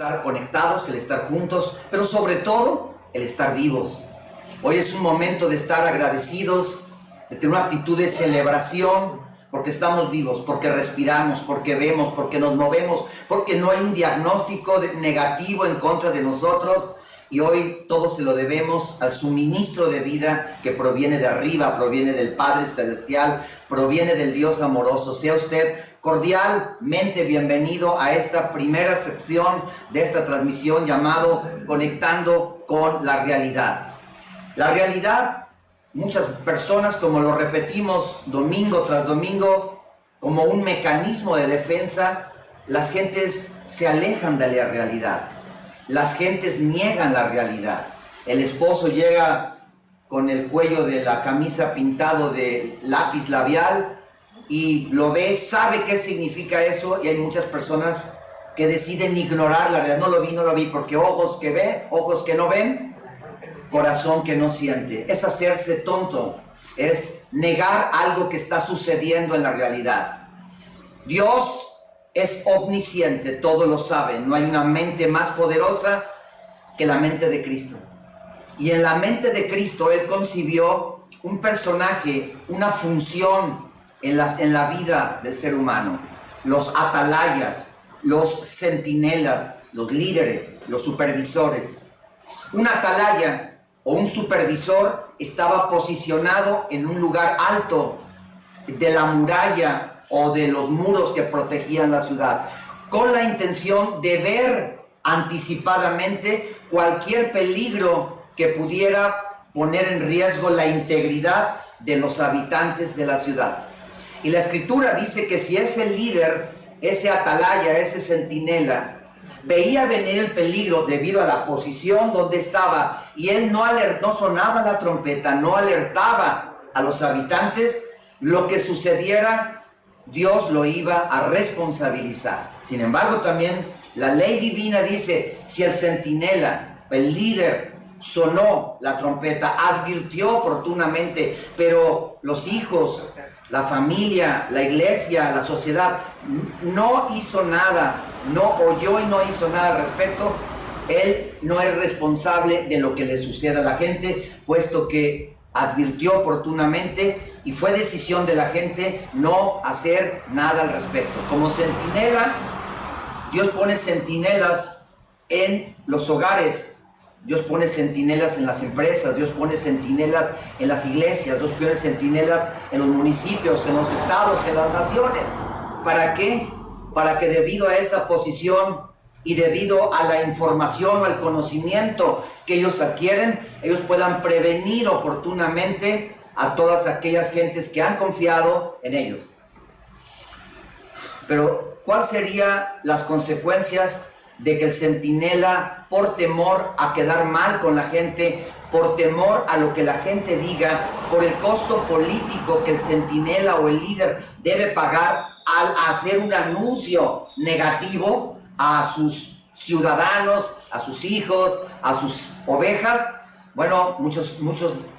estar conectados, el estar juntos, pero sobre todo el estar vivos. Hoy es un momento de estar agradecidos, de tener una actitud de celebración, porque estamos vivos, porque respiramos, porque vemos, porque nos movemos, porque no hay un diagnóstico negativo en contra de nosotros. Y hoy todo se lo debemos al suministro de vida que proviene de arriba, proviene del Padre Celestial, proviene del Dios amoroso. Sea usted cordialmente bienvenido a esta primera sección de esta transmisión llamado Conectando con la Realidad. La realidad, muchas personas, como lo repetimos domingo tras domingo, como un mecanismo de defensa, las gentes se alejan de la realidad. Las gentes niegan la realidad. El esposo llega con el cuello de la camisa pintado de lápiz labial y lo ve, sabe qué significa eso, y hay muchas personas que deciden ignorar la realidad. No lo vi, porque ojos que ven, ojos que no ven, corazón que no siente. Es hacerse tonto, es negar algo que está sucediendo en la realidad. Dios es omnisciente, todo lo sabe. No hay una mente más poderosa que la mente de Cristo. Y en la mente de Cristo Él concibió un personaje, una función en la vida del ser humano. Los atalayas, los centinelas, los líderes, los supervisores. Un atalaya o un supervisor estaba posicionado en un lugar alto de la muralla o de los muros que protegían la ciudad, con la intención de ver anticipadamente cualquier peligro que pudiera poner en riesgo la integridad de los habitantes de la ciudad. Y la Escritura dice que si ese líder, ese atalaya, ese centinela, veía venir el peligro debido a la posición donde estaba, y él no sonaba la trompeta, no alertaba a los habitantes, lo que sucediera, Dios lo iba a responsabilizar. Sin embargo, también la ley divina dice, si el centinela, el líder, sonó la trompeta, advirtió oportunamente, pero los hijos, la familia, la iglesia, la sociedad, no hizo nada, no oyó y no hizo nada al respecto, él no es responsable de lo que le suceda a la gente, puesto que advirtió oportunamente y fue decisión de la gente no hacer nada al respecto. Como centinela, Dios pone centinelas en los hogares, Dios pone centinelas en las empresas, Dios pone centinelas en las iglesias, Dios pone centinelas en los municipios, en los estados, en las naciones. ¿Para qué? Para que debido a esa posición y debido a la información o al conocimiento que ellos adquieren, ellos puedan prevenir oportunamente a todas aquellas gentes que han confiado en ellos. Pero, ¿cuáles serían las consecuencias de que el centinela, por temor a quedar mal con la gente, por temor a lo que la gente diga, por el costo político que el centinela o el líder debe pagar al hacer un anuncio negativo a sus ciudadanos, a sus hijos, a sus ovejas? Bueno, muchos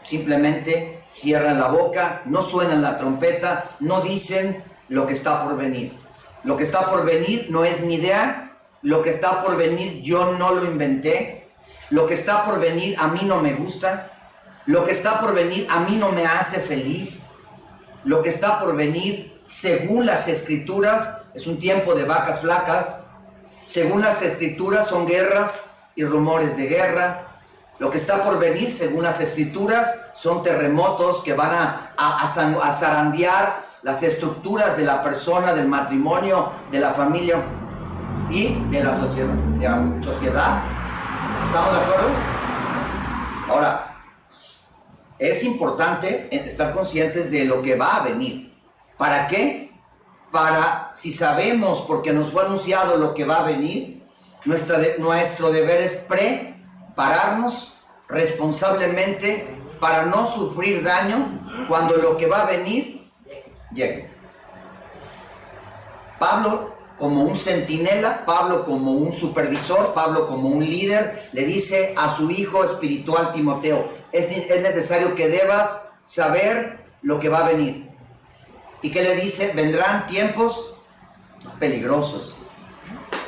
simplemente cierran la boca, no suenan la trompeta, no dicen lo que está por venir. Lo que está por venir no es mi idea, lo que está por venir yo no lo inventé, lo que está por venir a mí no me gusta, lo que está por venir a mí no me hace feliz, lo que está por venir según las Escrituras es un tiempo de vacas flacas, según las Escrituras son guerras y rumores de guerra. Lo que está por venir, según las Escrituras, son terremotos que van a zarandear las estructuras de la persona, del matrimonio, de la familia y de la sociedad. ¿Estamos de acuerdo? Ahora, es importante estar conscientes de lo que va a venir. ¿Para qué? Para, si sabemos, porque nos fue anunciado lo que va a venir, nuestro deber es prepararnos responsablemente para no sufrir daño cuando lo que va a venir llegue. Pablo, como un centinela, Pablo como un supervisor, Pablo como un líder, le dice a su hijo espiritual Timoteo, es necesario que debas saber lo que va a venir. ¿Y qué le dice? Vendrán tiempos peligrosos.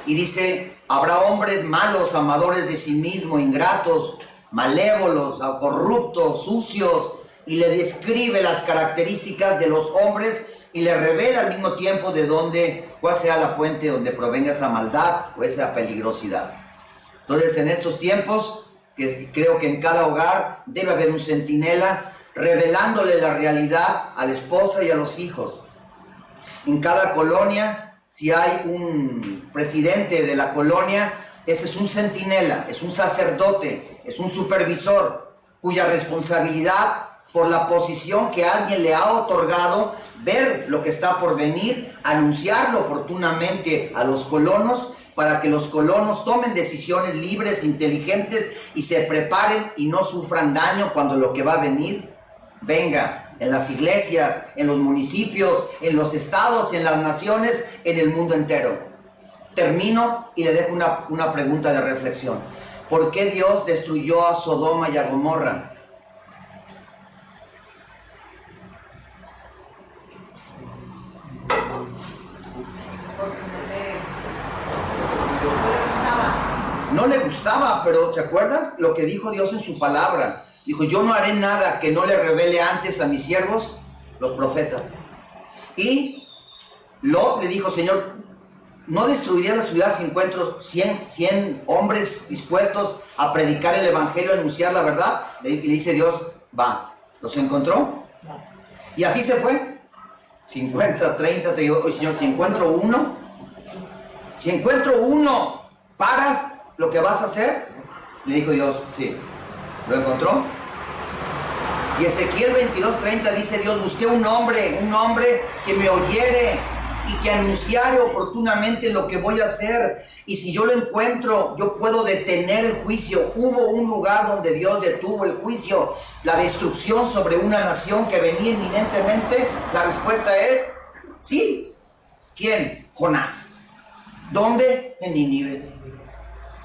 Y dice, Habrá hombres malos, amadores de sí mismos, ingratos, malévolos, corruptos, sucios, y le describe las características de los hombres y le revela al mismo tiempo cuál será la fuente donde provenga esa maldad o esa peligrosidad. Entonces, en estos tiempos, que creo que en cada hogar debe haber un centinela revelándole la realidad a la esposa y a los hijos. En cada colonia, si hay un presidente de la colonia, ese es un centinela, es un sacerdote, es un supervisor, cuya responsabilidad, por la posición que alguien le ha otorgado, ver lo que está por venir, anunciarlo oportunamente a los colonos, para que los colonos tomen decisiones libres, inteligentes, y se preparen y no sufran daño cuando lo que va a venir venga, en las iglesias, en los municipios, en los estados, en las naciones, en el mundo entero. Termino y le dejo una pregunta de reflexión. ¿Por qué Dios destruyó a Sodoma y a Gomorra? No le gustaba, pero ¿te acuerdas lo que dijo Dios en su palabra? Dijo, yo no haré nada que no le revele antes a mis siervos, los profetas. Y Lot le dijo, Señor, ¿no destruiría la ciudad si encuentro 100 hombres dispuestos a predicar el evangelio, a anunciar la verdad? Le dice Dios, va. ¿Los encontró? Y así se fue. 50, 30, te digo, oye Señor, si encuentro uno, ¿paras lo que vas a hacer? Le dijo Dios, sí. ¿Lo encontró? Y Ezequiel 22:30 dice Dios, busqué un hombre que me oyere y que anunciare oportunamente lo que voy a hacer. Y si yo lo encuentro, yo puedo detener el juicio. Hubo un lugar donde Dios detuvo el juicio, la destrucción sobre una nación que venía inminentemente. La respuesta es sí. ¿Quién? Jonás. ¿Dónde? En Nínive.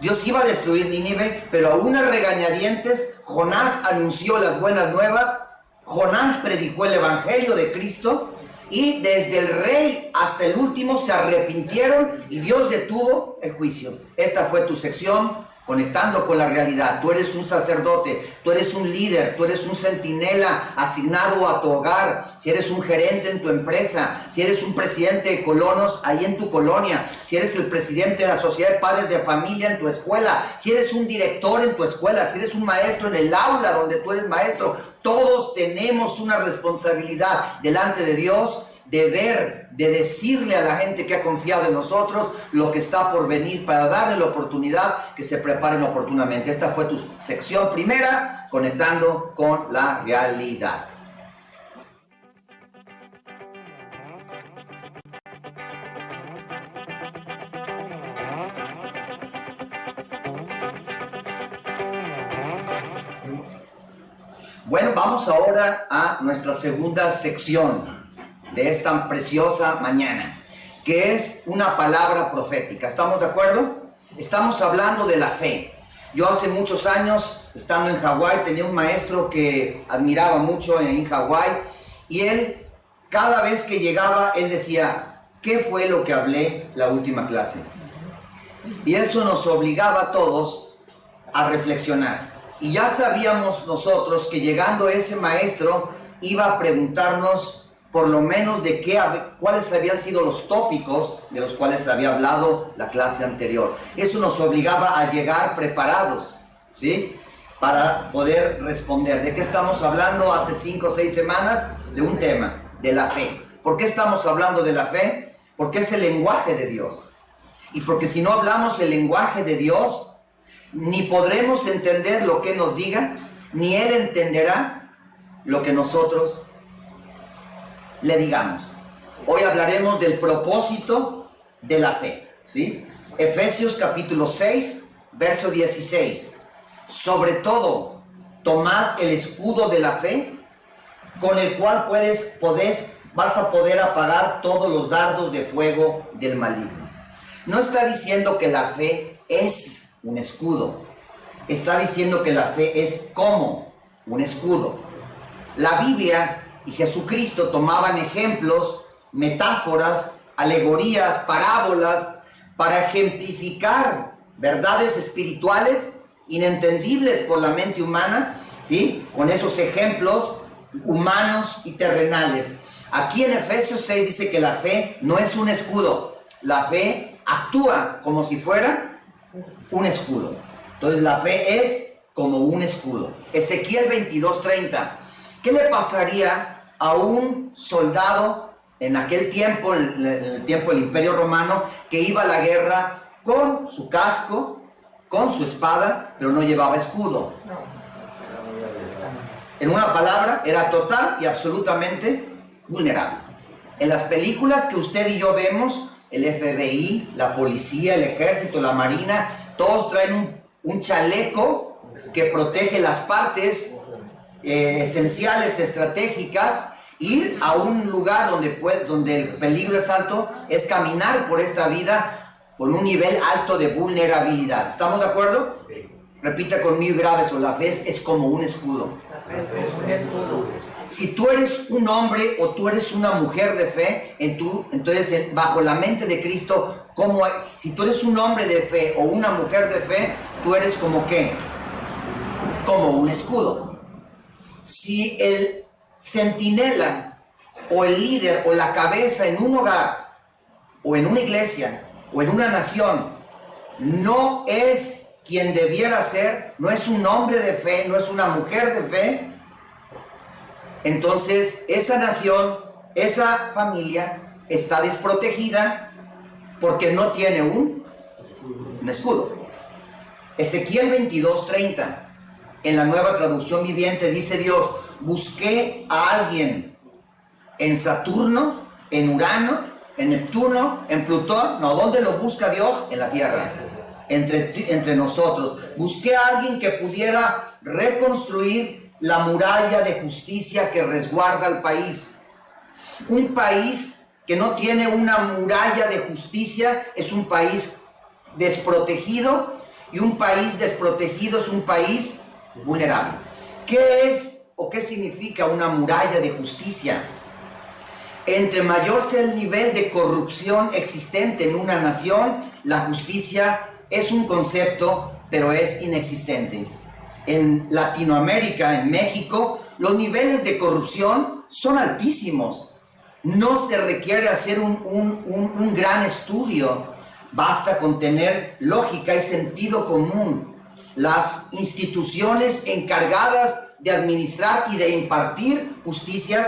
Dios iba a destruir Nínive, pero a unas regañadientes, Jonás anunció las buenas nuevas, Jonás predicó el evangelio de Cristo, y desde el rey hasta el último se arrepintieron y Dios detuvo el juicio. Esta fue tu sección, conectando con la realidad. Tú eres un sacerdote, tú eres un líder, tú eres un centinela asignado a tu hogar. Si eres un gerente en tu empresa, si eres un presidente de colonos ahí en tu colonia, si eres el presidente de la sociedad de padres de familia en tu escuela, si eres un director en tu escuela, si eres un maestro en el aula donde tú eres maestro, todos tenemos una responsabilidad delante de Dios de ver, de decirle a la gente que ha confiado en nosotros lo que está por venir, para darle la oportunidad que se preparen oportunamente. Esta fue tu sección primera, conectando con la realidad. Bueno, vamos ahora a nuestra segunda sección de esta preciosa mañana, que es una palabra profética. ¿Estamos de acuerdo? Estamos hablando de la fe. Yo hace muchos años, estando en Hawái, tenía un maestro que admiraba mucho en Hawái, y él, cada vez que llegaba, él decía, ¿qué fue lo que hablé la última clase? Y eso nos obligaba a todos a reflexionar. Y ya sabíamos nosotros que llegando ese maestro iba a preguntarnos por lo menos cuáles habían sido los tópicos de los cuales había hablado la clase anterior. Eso nos obligaba a llegar preparados, ¿sí? Para poder responder. ¿De qué estamos hablando hace 5 o 6 semanas? De un tema, de la fe. ¿Por qué estamos hablando de la fe? Porque es el lenguaje de Dios. Y porque si no hablamos el lenguaje de Dios, ni podremos entender lo que nos diga, ni Él entenderá lo que nosotros le digamos. Hoy hablaremos del propósito de la fe, ¿sí? Efesios capítulo 6, verso 16. Sobre todo, tomad el escudo de la fe, con el cual vas a poder apagar todos los dardos de fuego del maligno. No está diciendo que la fe es un escudo. Está diciendo que la fe es como un escudo. La Biblia y Jesucristo tomaban ejemplos, metáforas, alegorías, parábolas, para ejemplificar verdades espirituales inentendibles por la mente humana, ¿sí? Con esos ejemplos humanos y terrenales. Aquí en Efesios 6 dice que la fe no es un escudo, la fe actúa como si fuera un escudo. Entonces la fe es como un escudo. Ezequiel 22:30. ¿Qué le pasaría a un soldado en aquel tiempo, en el tiempo del Imperio Romano, que iba a la guerra con su casco, con su espada, pero no llevaba escudo? En una palabra, era total y absolutamente vulnerable. En las películas que usted y yo vemos, el FBI, la policía, el ejército, la marina, todos traen un chaleco que protege las partes esenciales, estratégicas. Ir a un lugar donde el peligro es alto es caminar por esta vida con un nivel alto de vulnerabilidad. ¿Estamos de acuerdo? Repita conmigo y grave eso: la fe es como un escudo. Si tú eres un hombre o tú eres una mujer de fe, entonces bajo la mente de Cristo, si tú eres un hombre de fe o una mujer de fe, tú eres como ¿qué? Como un escudo. Si el centinela o el líder o la cabeza en un hogar o en una iglesia o en una nación no es quien debiera ser, no es un hombre de fe, no es una mujer de fe, entonces esa nación, esa familia está desprotegida porque no tiene un escudo. Ezequiel 22:30, en la Nueva Traducción Viviente, dice Dios: busqué a alguien en Saturno, en Urano, en Neptuno, en Plutón. No, ¿dónde lo busca Dios? En la tierra, entre nosotros. Busqué a alguien que pudiera reconstruir la muralla de justicia que resguarda al país. Un país que no tiene una muralla de justicia es un país desprotegido, y un país desprotegido es un país vulnerable. ¿Qué es o qué significa una muralla de justicia? Entre mayor sea el nivel de corrupción existente en una nación, la justicia es un concepto, pero es inexistente. En Latinoamérica, en México, los niveles de corrupción son altísimos. No se requiere hacer un gran estudio, basta con tener lógica y sentido común. Las instituciones encargadas de administrar y de impartir justicias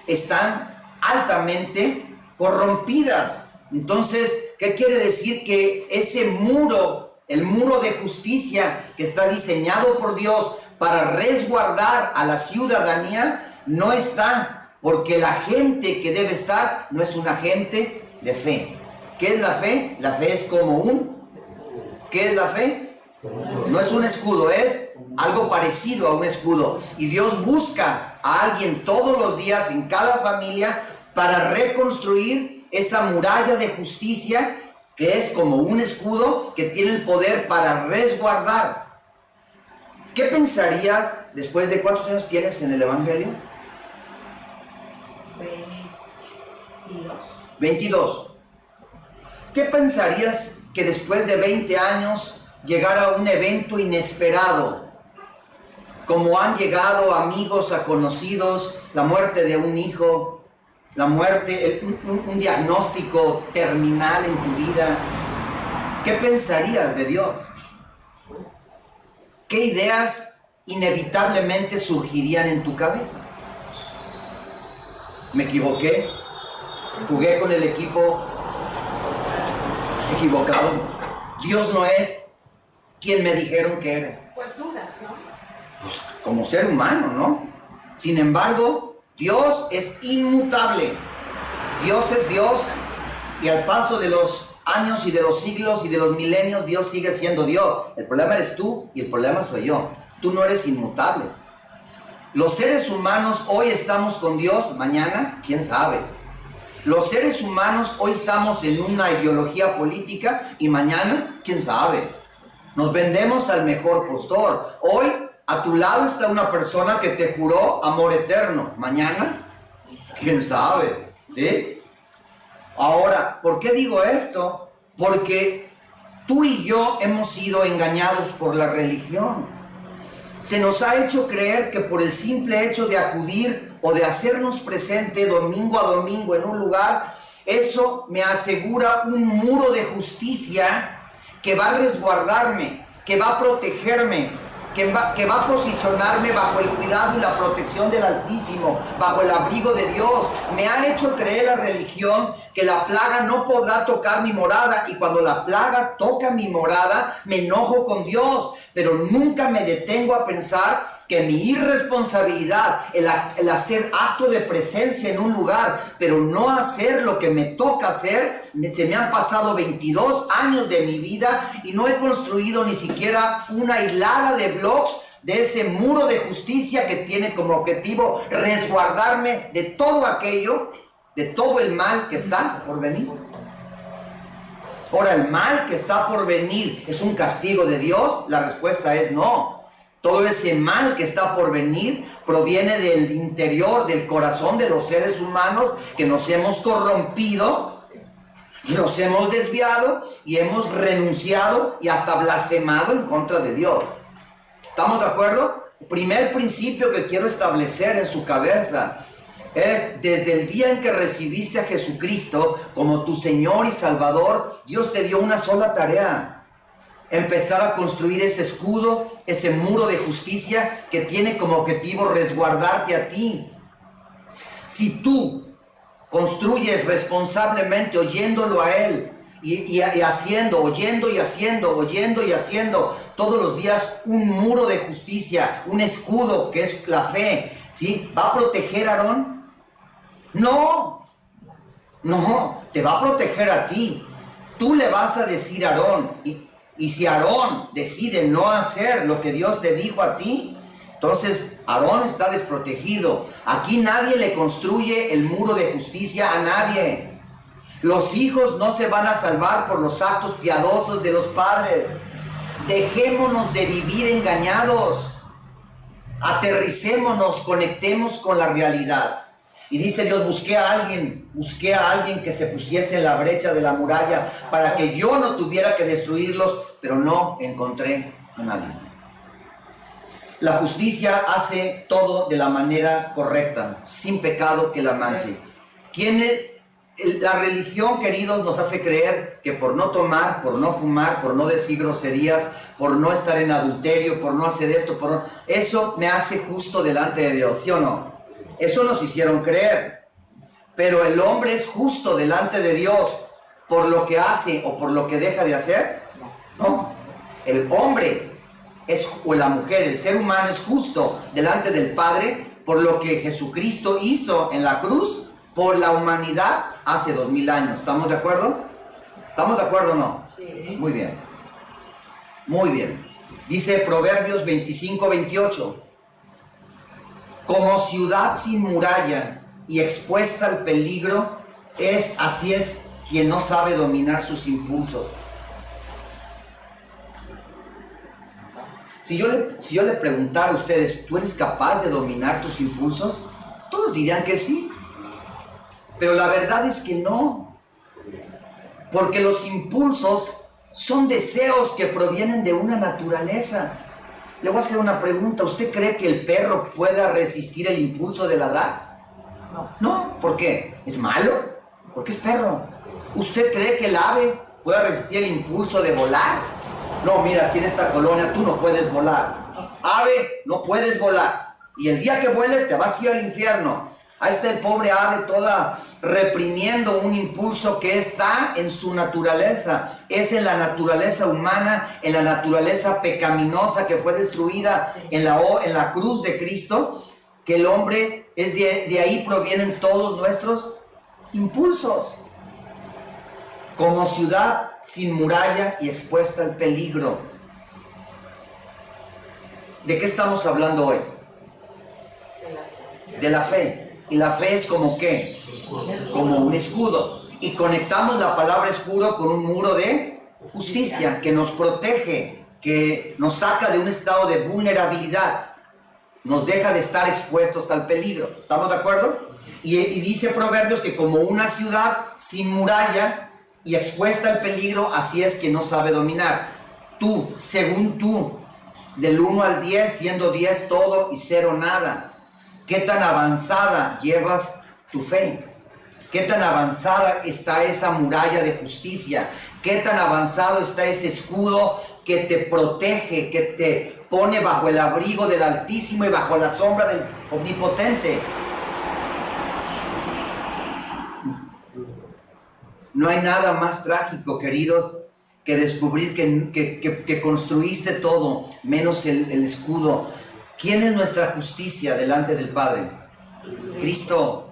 están altamente corrompidas. Entonces, ¿qué quiere decir? Que ese muro, el muro de justicia que está diseñado por Dios para resguardar a la ciudadanía, no está, porque la gente que debe estar no es una gente de fe. ¿Qué es la fe? La fe es como ¿qué es la fe? No es un escudo, es algo parecido a un escudo. Y Dios busca a alguien todos los días en cada familia para reconstruir esa muralla de justicia que es como un escudo que tiene el poder para resguardar. ¿Qué pensarías después de cuántos años tienes en el Evangelio? 22. ¿Qué pensarías que después de 20 años llegara un evento inesperado, como han llegado amigos a conocidos, la muerte de un hijo, la muerte, un diagnóstico terminal en tu vida? ¿Qué pensarías de Dios? ¿Qué ideas inevitablemente surgirían en tu cabeza? ¿Me equivoqué? ¿Jugué con el equipo equivocado? ¿Dios no es quien me dijeron que era? Pues dudas, ¿no? Pues como ser humano, ¿no? Sin embargo, Dios es inmutable. Dios es Dios, y al paso de los años y de los siglos y de los milenios, Dios sigue siendo Dios. El problema eres tú y el problema soy yo. Tú no eres inmutable. Los seres humanos hoy estamos con Dios, mañana, quién sabe. Los seres humanos hoy estamos en una ideología política y mañana, quién sabe. Nos vendemos al mejor postor. Hoy a tu lado está una persona que te juró amor eterno. Mañana, quién sabe, ¿sí? Ahora, ¿por qué digo esto? Porque Tú y yo hemos sido engañados por la religión. Se nos ha hecho creer que por el simple hecho de acudir o de hacernos presente domingo a domingo en un lugar, eso me asegura un muro de justicia que va a resguardarme, que va a protegerme, que va a posicionarme bajo el cuidado y la protección del Altísimo, bajo el abrigo de Dios. Me ha hecho creer la religión que la plaga no podrá tocar mi morada, y cuando la plaga toca mi morada, me enojo con Dios, pero nunca me detengo a pensar que mi irresponsabilidad, el hacer acto de presencia en un lugar, pero no hacer lo que me toca hacer, se me han pasado 22 años de mi vida y no he construido ni siquiera una hilada de bloques de ese muro de justicia que tiene como objetivo resguardarme de todo aquello, de todo el mal que está por venir. Ahora, ¿el mal que está por venir es un castigo de Dios? La respuesta es no. Todo ese mal que está por venir proviene del interior, del corazón de los seres humanos que nos hemos corrompido, nos hemos desviado y hemos renunciado y hasta blasfemado en contra de Dios. ¿Estamos de acuerdo? El primer principio que quiero establecer en su cabeza es: desde el día en que recibiste a Jesucristo como tu Señor y Salvador, Dios te dio una sola tarea: empezar a construir ese escudo, ese muro de justicia que tiene como objetivo resguardarte a ti. Si tú construyes responsablemente oyéndolo a Él y haciendo, oyendo y haciendo todos los días un muro de justicia, un escudo que es la fe, ¿sí? ¿Va a proteger a Aarón? No, te va a proteger a ti. Tú le vas a decir a Aarón, y si Aarón decide no hacer lo que Dios te dijo a ti, entonces Aarón está desprotegido. Aquí nadie le construye el muro de justicia a nadie. Los hijos no se van a salvar por los actos piadosos de los padres. Dejémonos de vivir engañados. Aterricémonos, conectemos con la realidad. Y dice Dios: busqué a alguien que se pusiese en la brecha de la muralla para que yo no tuviera que destruirlos, pero no encontré a nadie. La justicia hace todo de la manera correcta, sin pecado que la manche. La religión, queridos, nos hace creer que por no tomar, por no fumar, por no decir groserías, por no estar en adulterio, por no hacer esto, eso me hace justo delante de Dios, ¿sí o no? Eso nos hicieron creer. Pero el hombre es justo delante de Dios por lo que hace o por lo que deja de hacer. No. El hombre o la mujer, el ser humano, es justo delante del Padre por lo que Jesucristo hizo en la cruz por la humanidad hace 2000 años. ¿Estamos de acuerdo? ¿Estamos de acuerdo o no? Sí. Muy bien. Muy bien. Dice Proverbios 25-28. Como ciudad sin muralla y expuesta al peligro, así es quien no sabe dominar sus impulsos. Si yo le preguntara a ustedes, ¿tú eres capaz de dominar tus impulsos? Todos dirían que sí. Pero la verdad es que no. Porque los impulsos son deseos que provienen de una naturaleza. Le voy a hacer una pregunta. ¿Usted cree que el perro pueda resistir el impulso de ladrar? No. ¿Por qué? ¿Es malo? Porque es perro. ¿Usted cree que el ave pueda resistir el impulso de volar? No, mira, aquí en esta colonia tú no puedes volar. Ave, no puedes volar. Y el día que vueles te vas a ir al infierno. Ahí está el pobre ave toda reprimiendo un impulso que está en su naturaleza. Es en la naturaleza humana, en la naturaleza pecaminosa que fue destruida en la cruz de Cristo, que el hombre, de ahí provienen todos nuestros impulsos. Como ciudad sin muralla y expuesta al peligro. ¿De qué estamos hablando hoy? De la fe. Y la fe es como ¿qué? Como un escudo. Y conectamos la palabra escudo con un muro de justicia que nos protege, que nos saca de un estado de vulnerabilidad, nos deja de estar expuestos al peligro. ¿Estamos de acuerdo? Y dice Proverbios que como una ciudad sin muralla y expuesta al peligro, así es que no sabe dominar. Tú, según tú, del 1 al 10, siendo 10 todo y 0 nada. ¿Qué tan avanzada llevas tu fe? ¿Qué tan avanzada está esa muralla de justicia? ¿Qué tan avanzado está ese escudo que te protege, que te pone bajo el abrigo del Altísimo y bajo la sombra del Omnipotente? No hay nada más trágico, queridos, que descubrir que construiste todo, menos el escudo. ¿Quién es nuestra justicia delante del Padre? Cristo.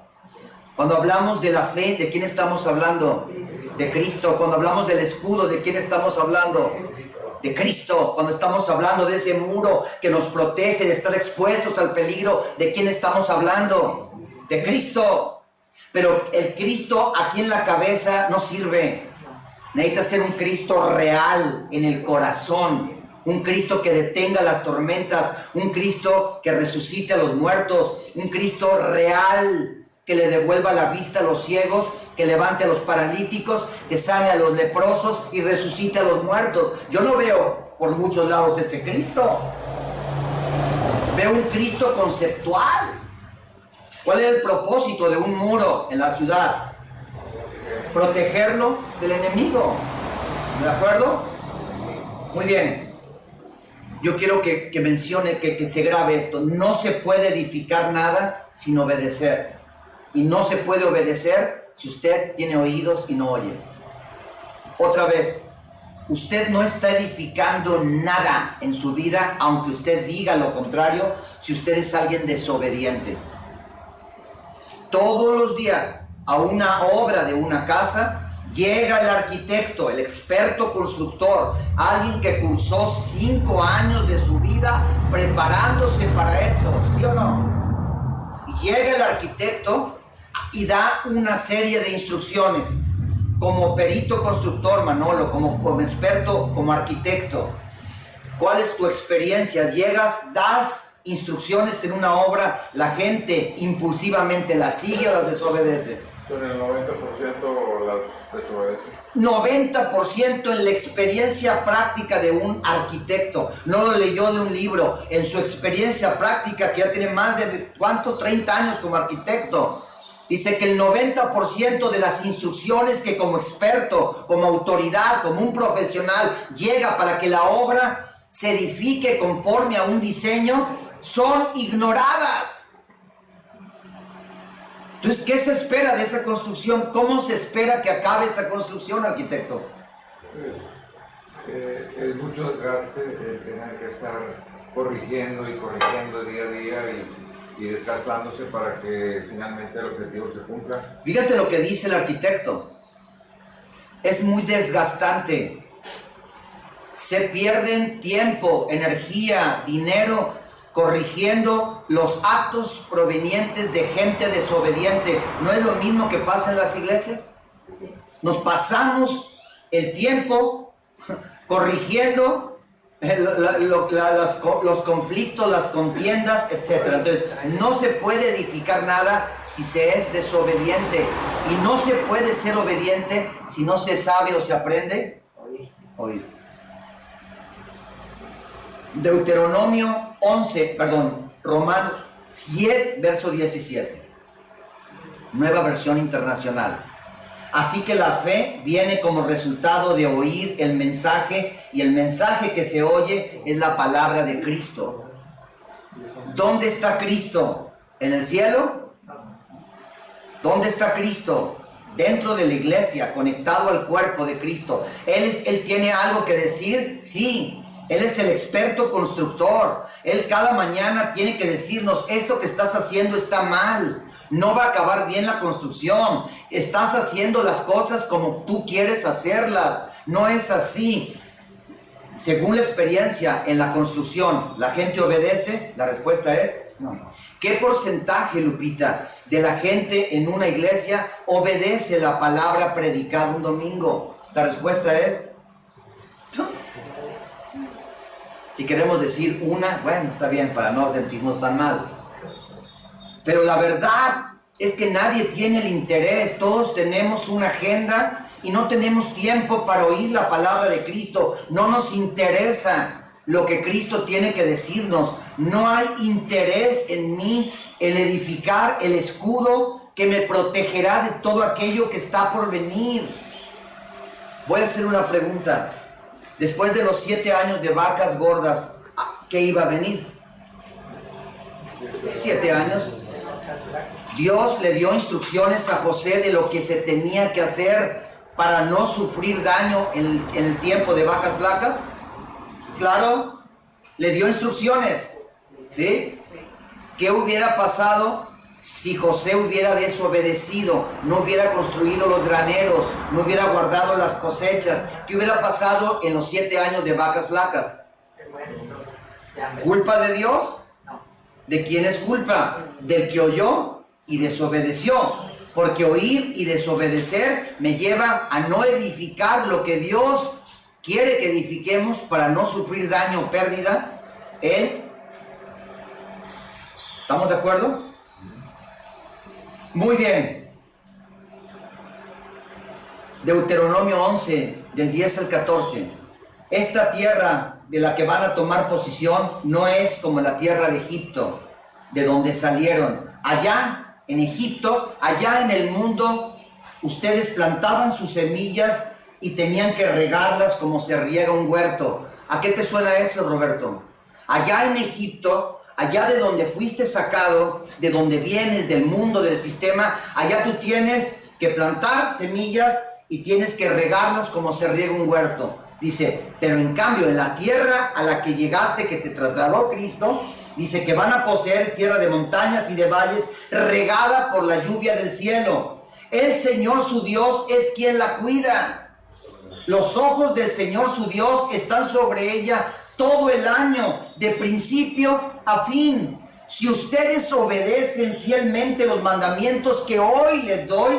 Cuando hablamos de la fe, ¿de quién estamos hablando? De Cristo. Cuando hablamos del escudo, ¿de quién estamos hablando? De Cristo. Cuando estamos hablando de ese muro que nos protege de estar expuestos al peligro, ¿de quién estamos hablando? De Cristo. Pero el Cristo aquí en la cabeza no sirve. Necesita ser un Cristo real en el corazón. Un Cristo que detenga las tormentas. Un Cristo que resucite a los muertos. Un Cristo real que le devuelva la vista a los ciegos, que levante a los paralíticos, que sane a los leprosos y resucite a los muertos. Yo no veo por muchos lados ese Cristo. Veo un Cristo conceptual. ¿Cuál es el propósito de un muro en la ciudad? Protegerlo del enemigo. ¿De acuerdo? Muy bien. Yo quiero que mencione, que se grabe esto. No se puede edificar nada sin obedecer. Y no se puede obedecer si usted tiene oídos y no oye. Otra vez, usted no está edificando nada en su vida, aunque usted diga lo contrario, si usted es alguien desobediente. Todos los días a una obra de una casa llega el arquitecto, el experto constructor, alguien que cursó 5 años de su vida preparándose para eso, ¿sí o no? Y llega el arquitecto y da una serie de instrucciones como perito constructor, Manolo, como experto, como arquitecto. ¿Cuál es tu experiencia? Llegas, das instrucciones en una obra, la gente impulsivamente las sigue o las desobedece. Son el 90% las desobedece. 90% en la experiencia práctica de un arquitecto. No lo leyó de un libro. En su experiencia práctica, que ya tiene más de, ¿cuántos? 30 años como arquitecto. Dice que el 90% de las instrucciones que como experto, como autoridad, como un profesional llega para que la obra se edifique conforme a un diseño, son ignoradas. Entonces, ¿qué se espera de esa construcción? ¿Cómo se espera que acabe esa construcción, arquitecto? Es mucho desgaste tener que estar corrigiendo y corrigiendo día a día y desgastándose para que finalmente el objetivo se cumpla. Fíjate lo que dice el arquitecto. Es muy desgastante. Se pierden tiempo, energía, dinero corrigiendo los actos provenientes de gente desobediente. ¿No es lo mismo que pasa en las iglesias? Nos pasamos el tiempo corrigiendo los conflictos, las contiendas, etc. Entonces, no se puede edificar nada si se es desobediente. Y no se puede ser obediente si no se sabe o se aprende oír. Deuteronomio 11, Romanos 10, verso 17. Nueva versión internacional. Así que la fe viene como resultado de oír el mensaje, y el mensaje que se oye es la palabra de Cristo. ¿Dónde está Cristo? ¿En el cielo? ¿Dónde está Cristo? Dentro de la iglesia, conectado al cuerpo de Cristo. ¿Él tiene algo que decir? Sí. Él es el experto constructor. Él cada mañana tiene que decirnos: esto que estás haciendo está mal. No va a acabar bien la construcción. Estás haciendo las cosas como tú quieres hacerlas. No es así. Según la experiencia en la construcción, ¿la gente obedece? La respuesta es no. ¿Qué porcentaje, Lupita, de la gente en una iglesia obedece la palabra predicada un domingo? La respuesta es no. Si queremos decir una, bueno, está bien, para no sentirnos tan mal. Pero la verdad es que nadie tiene el interés. Todos tenemos una agenda y no tenemos tiempo para oír la palabra de Cristo. No nos interesa lo que Cristo tiene que decirnos. No hay interés en mí en edificar el escudo que me protegerá de todo aquello que está por venir. Voy a hacer una pregunta. Después de los 7 años de vacas gordas, ¿qué iba a venir? 7 años. Dios le dio instrucciones a José de lo que se tenía que hacer para no sufrir daño en el tiempo de vacas flacas. Claro, le dio instrucciones, ¿sí? ¿Qué hubiera pasado si José hubiera desobedecido, no hubiera construido los graneros, no hubiera guardado las cosechas? ¿Qué hubiera pasado en los 7 años de vacas flacas? ¿Culpa de Dios? ¿De quién es culpa? Del que oyó y desobedeció. Porque oír y desobedecer me lleva a no edificar lo que Dios quiere que edifiquemos para no sufrir daño o pérdida. ¿Estamos de acuerdo? Muy bien. Deuteronomio 11, del 10 al 14. Esta tierra de la que van a tomar posesión no es como la tierra de Egipto, de donde salieron. Allá en Egipto, allá en el mundo, ustedes plantaban sus semillas y tenían que regarlas como se riega un huerto. ¿A qué te suena eso, Roberto? Allá en Egipto, allá de donde fuiste sacado, de donde vienes, del mundo, del sistema, allá tú tienes que plantar semillas y tienes que regarlas como se riega un huerto. Dice, pero en cambio en la tierra a la que llegaste, que te trasladó Cristo, dice que van a poseer tierra de montañas y de valles, regada por la lluvia del cielo. El Señor su Dios es quien la cuida. Los ojos del Señor su Dios están sobre ella todo el año, de principio a fin. Si ustedes obedecen fielmente los mandamientos que hoy les doy,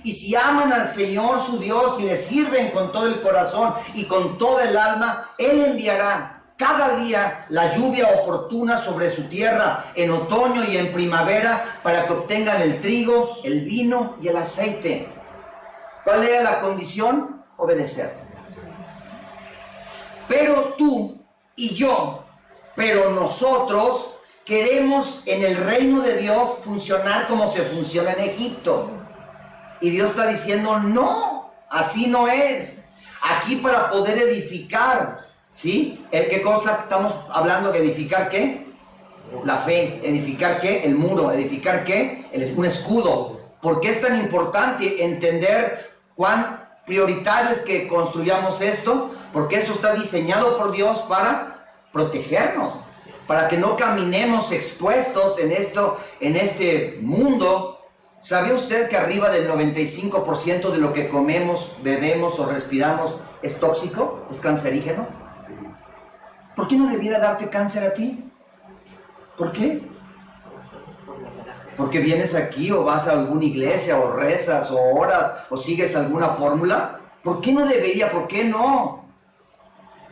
y si aman al Señor su Dios y le sirven con todo el corazón y con toda el alma, Él enviará cada día la lluvia oportuna sobre su tierra en otoño y en primavera para que obtengan el trigo, el vino y el aceite. ¿Cuál era la condición? Obedecer. Pero tú y yo, pero nosotros queremos en el reino de Dios funcionar como se funciona en Egipto. Y Dios está diciendo, no, así no es. Aquí para poder edificar, ¿sí? ¿Qué cosa estamos hablando? ¿Edificar qué? La fe. ¿Edificar qué? El muro. ¿Edificar qué? Un escudo. ¿Por qué es tan importante entender cuán prioritario es que construyamos esto? Porque eso está diseñado por Dios para protegernos, para que no caminemos expuestos en este mundo. ¿Sabía usted que arriba del 95% de lo que comemos, bebemos o respiramos es tóxico? ¿Es cancerígeno? ¿Por qué no debiera darte cáncer a ti? ¿Por qué? ¿Porque vienes aquí o vas a alguna iglesia o rezas o oras o sigues alguna fórmula? ¿Por qué no debería? ¿Por qué no?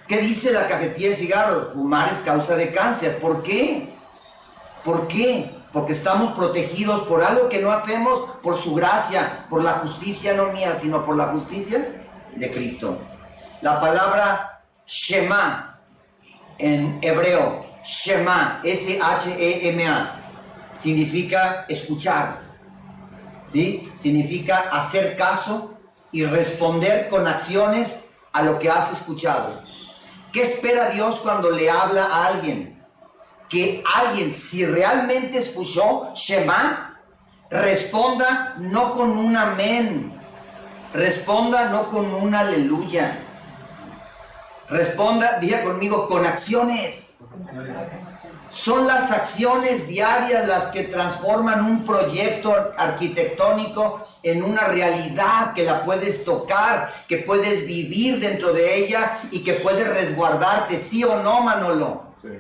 ¿Qué dice la cajetilla de cigarros? Fumar es causa de cáncer. ¿Por qué? ¿Por qué? Porque estamos protegidos por algo que no hacemos por su gracia, por la justicia no mía, sino por la justicia de Cristo. La palabra Shema en hebreo, Shema, S-H-E-M-A, significa escuchar, ¿sí? Significa hacer caso y responder con acciones a lo que has escuchado. ¿Qué espera Dios cuando le habla a alguien? Que alguien, si realmente escuchó Shema, responda no con un amén, responda no con un aleluya, responda, diga conmigo, con acciones. Son las acciones diarias las que transforman un proyecto arquitectónico en una realidad que la puedes tocar, que puedes vivir dentro de ella y que puedes resguardarte, ¿sí o no, Manolo? Sí.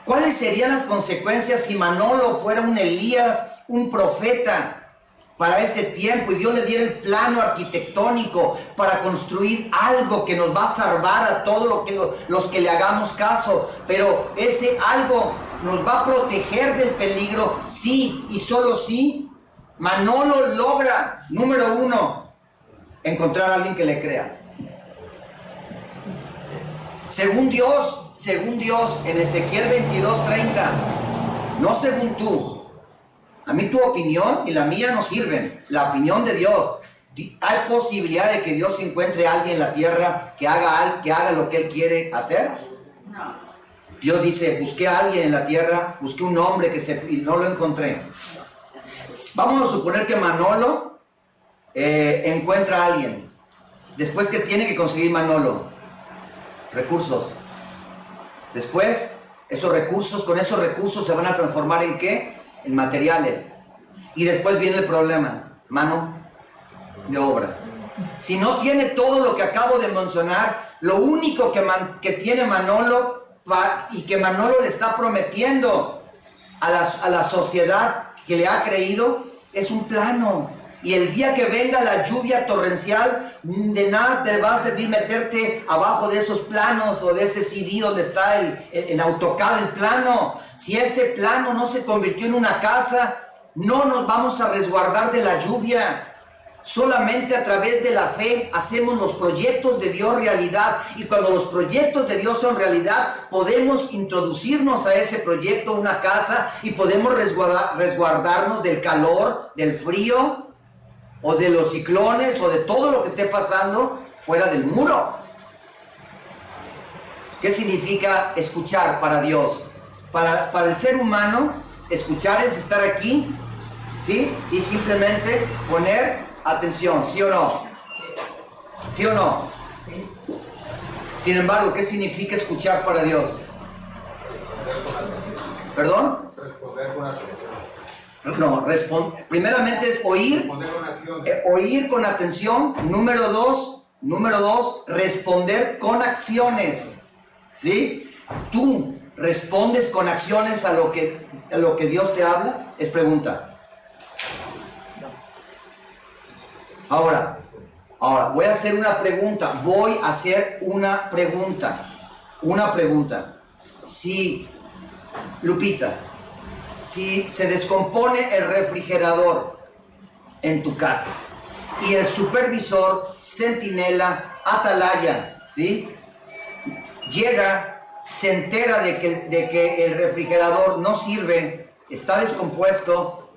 ¿Cuáles serían las consecuencias si Manolo fuera un Elías, un profeta para este tiempo y Dios le diera el plano arquitectónico para construir algo que nos va a salvar a todos los que le hagamos caso? Pero ese algo nos va a proteger del peligro, sí y solo sí Manolo logra, número 1, encontrar a alguien que le crea. Según Dios, en Ezequiel 22:30, no según tú. A mí tu opinión y la mía no sirven. La opinión de Dios. ¿Hay posibilidad de que Dios encuentre a alguien en la tierra que haga lo que Él quiere hacer? No. Dios dice, busqué a alguien en la tierra, busqué un hombre y no lo encontré. Vamos a suponer que Manolo encuentra a alguien. Después, ¿qué tiene que conseguir Manolo? Recursos. Después, con esos recursos se van a transformar ¿en qué? En materiales. Y después viene el problema, mano de obra. Si no tiene todo lo que acabo de mencionar, lo único que tiene Manolo y que Manolo le está prometiendo a la sociedad que le ha creído es un plano. Y el día que venga la lluvia torrencial, de nada te va a servir meterte abajo de esos planos o de ese CD donde está en AutoCAD el plano. Si ese plano no se convirtió en una casa, no nos vamos a resguardar de la lluvia. Solamente a través de la fe hacemos los proyectos de Dios realidad. Y cuando los proyectos de Dios son realidad, podemos introducirnos a ese proyecto, una casa, y podemos resguardarnos del calor, del frío, o de los ciclones, o de todo lo que esté pasando fuera del muro. ¿Qué significa escuchar para Dios? Para el ser humano, escuchar es estar aquí, ¿sí? Y simplemente poner atención, ¿sí o no? ¿Sí o no? Sin embargo, ¿qué significa escuchar para Dios? ¿Perdón? Responder con atención. No, primeramente es oír, oír con atención. Número dos, responder con acciones, ¿sí? Tú respondes con acciones a lo que Dios te habla, es pregunta. Ahora, voy a hacer una pregunta. Si, Lupita, si se descompone el refrigerador en tu casa y el supervisor, centinela, atalaya, ¿sí? Llega, se entera de que el refrigerador no sirve, está descompuesto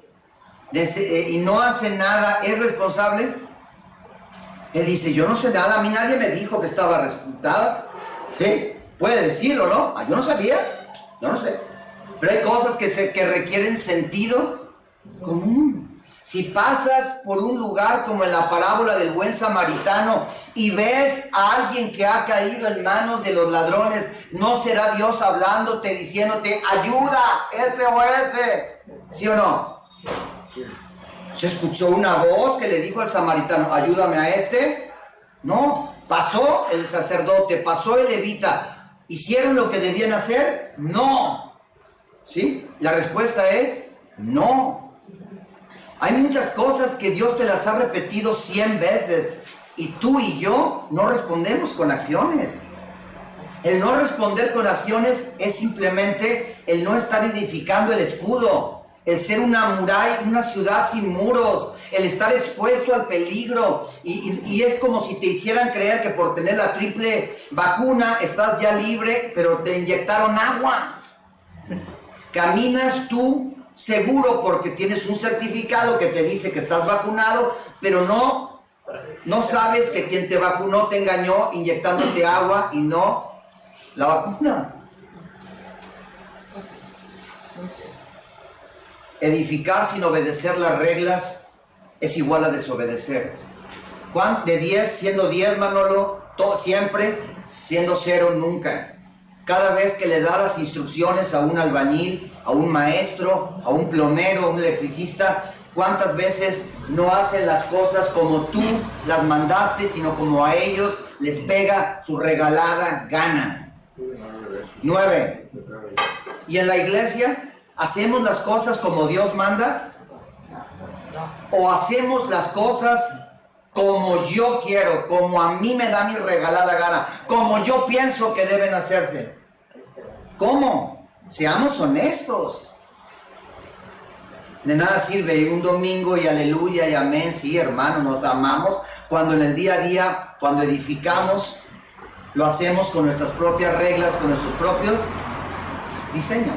y no hace nada, ¿es responsable? Él dice, yo no sé nada, a mí nadie me dijo que estaba responsable. ¿Sí? Puede decirlo, ¿no? Yo no sabía, yo no sé. Pero hay cosas que requieren sentido común. Si pasas por un lugar como en la parábola del buen samaritano y ves a alguien que ha caído en manos de los ladrones, ¿no será Dios hablándote, diciéndote, ayuda, SOS? ¿Sí o no? ¿Se escuchó una voz que le dijo al samaritano, ayúdame a este? No. ¿Pasó el sacerdote, pasó el levita, hicieron lo que debían hacer? No. ¿Sí? La respuesta es no. Hay muchas cosas que Dios te las ha repetido 100 veces y tú y yo no respondemos con acciones. El no responder con acciones es simplemente el no estar edificando el escudo, el ser una muralla, una ciudad sin muros, el estar expuesto al peligro. Y es como si te hicieran creer que por tener la triple vacuna estás ya libre, pero te inyectaron agua. Caminas tú seguro porque tienes un certificado que te dice que estás vacunado, pero no sabes que quien te vacunó te engañó inyectándote agua y no la vacuna. Edificar sin obedecer las reglas es igual a desobedecer. De 10 siendo 10, Manolo, siempre siendo 0 nunca. Cada vez que le da las instrucciones a un albañil, a un maestro, a un plomero, a un electricista, ¿cuántas veces no hacen las cosas como tú las mandaste, sino como a ellos les pega su regalada gana? 9. ¿Y en la iglesia hacemos las cosas como Dios manda? ¿O hacemos las cosas como yo quiero, como a mí me da mi regalada gana, como yo pienso que deben hacerse? ¿Cómo? Seamos honestos. De nada sirve un domingo y aleluya y amén. Sí, hermano, nos amamos. Cuando en el día a día, cuando edificamos, lo hacemos con nuestras propias reglas, con nuestros propios diseños.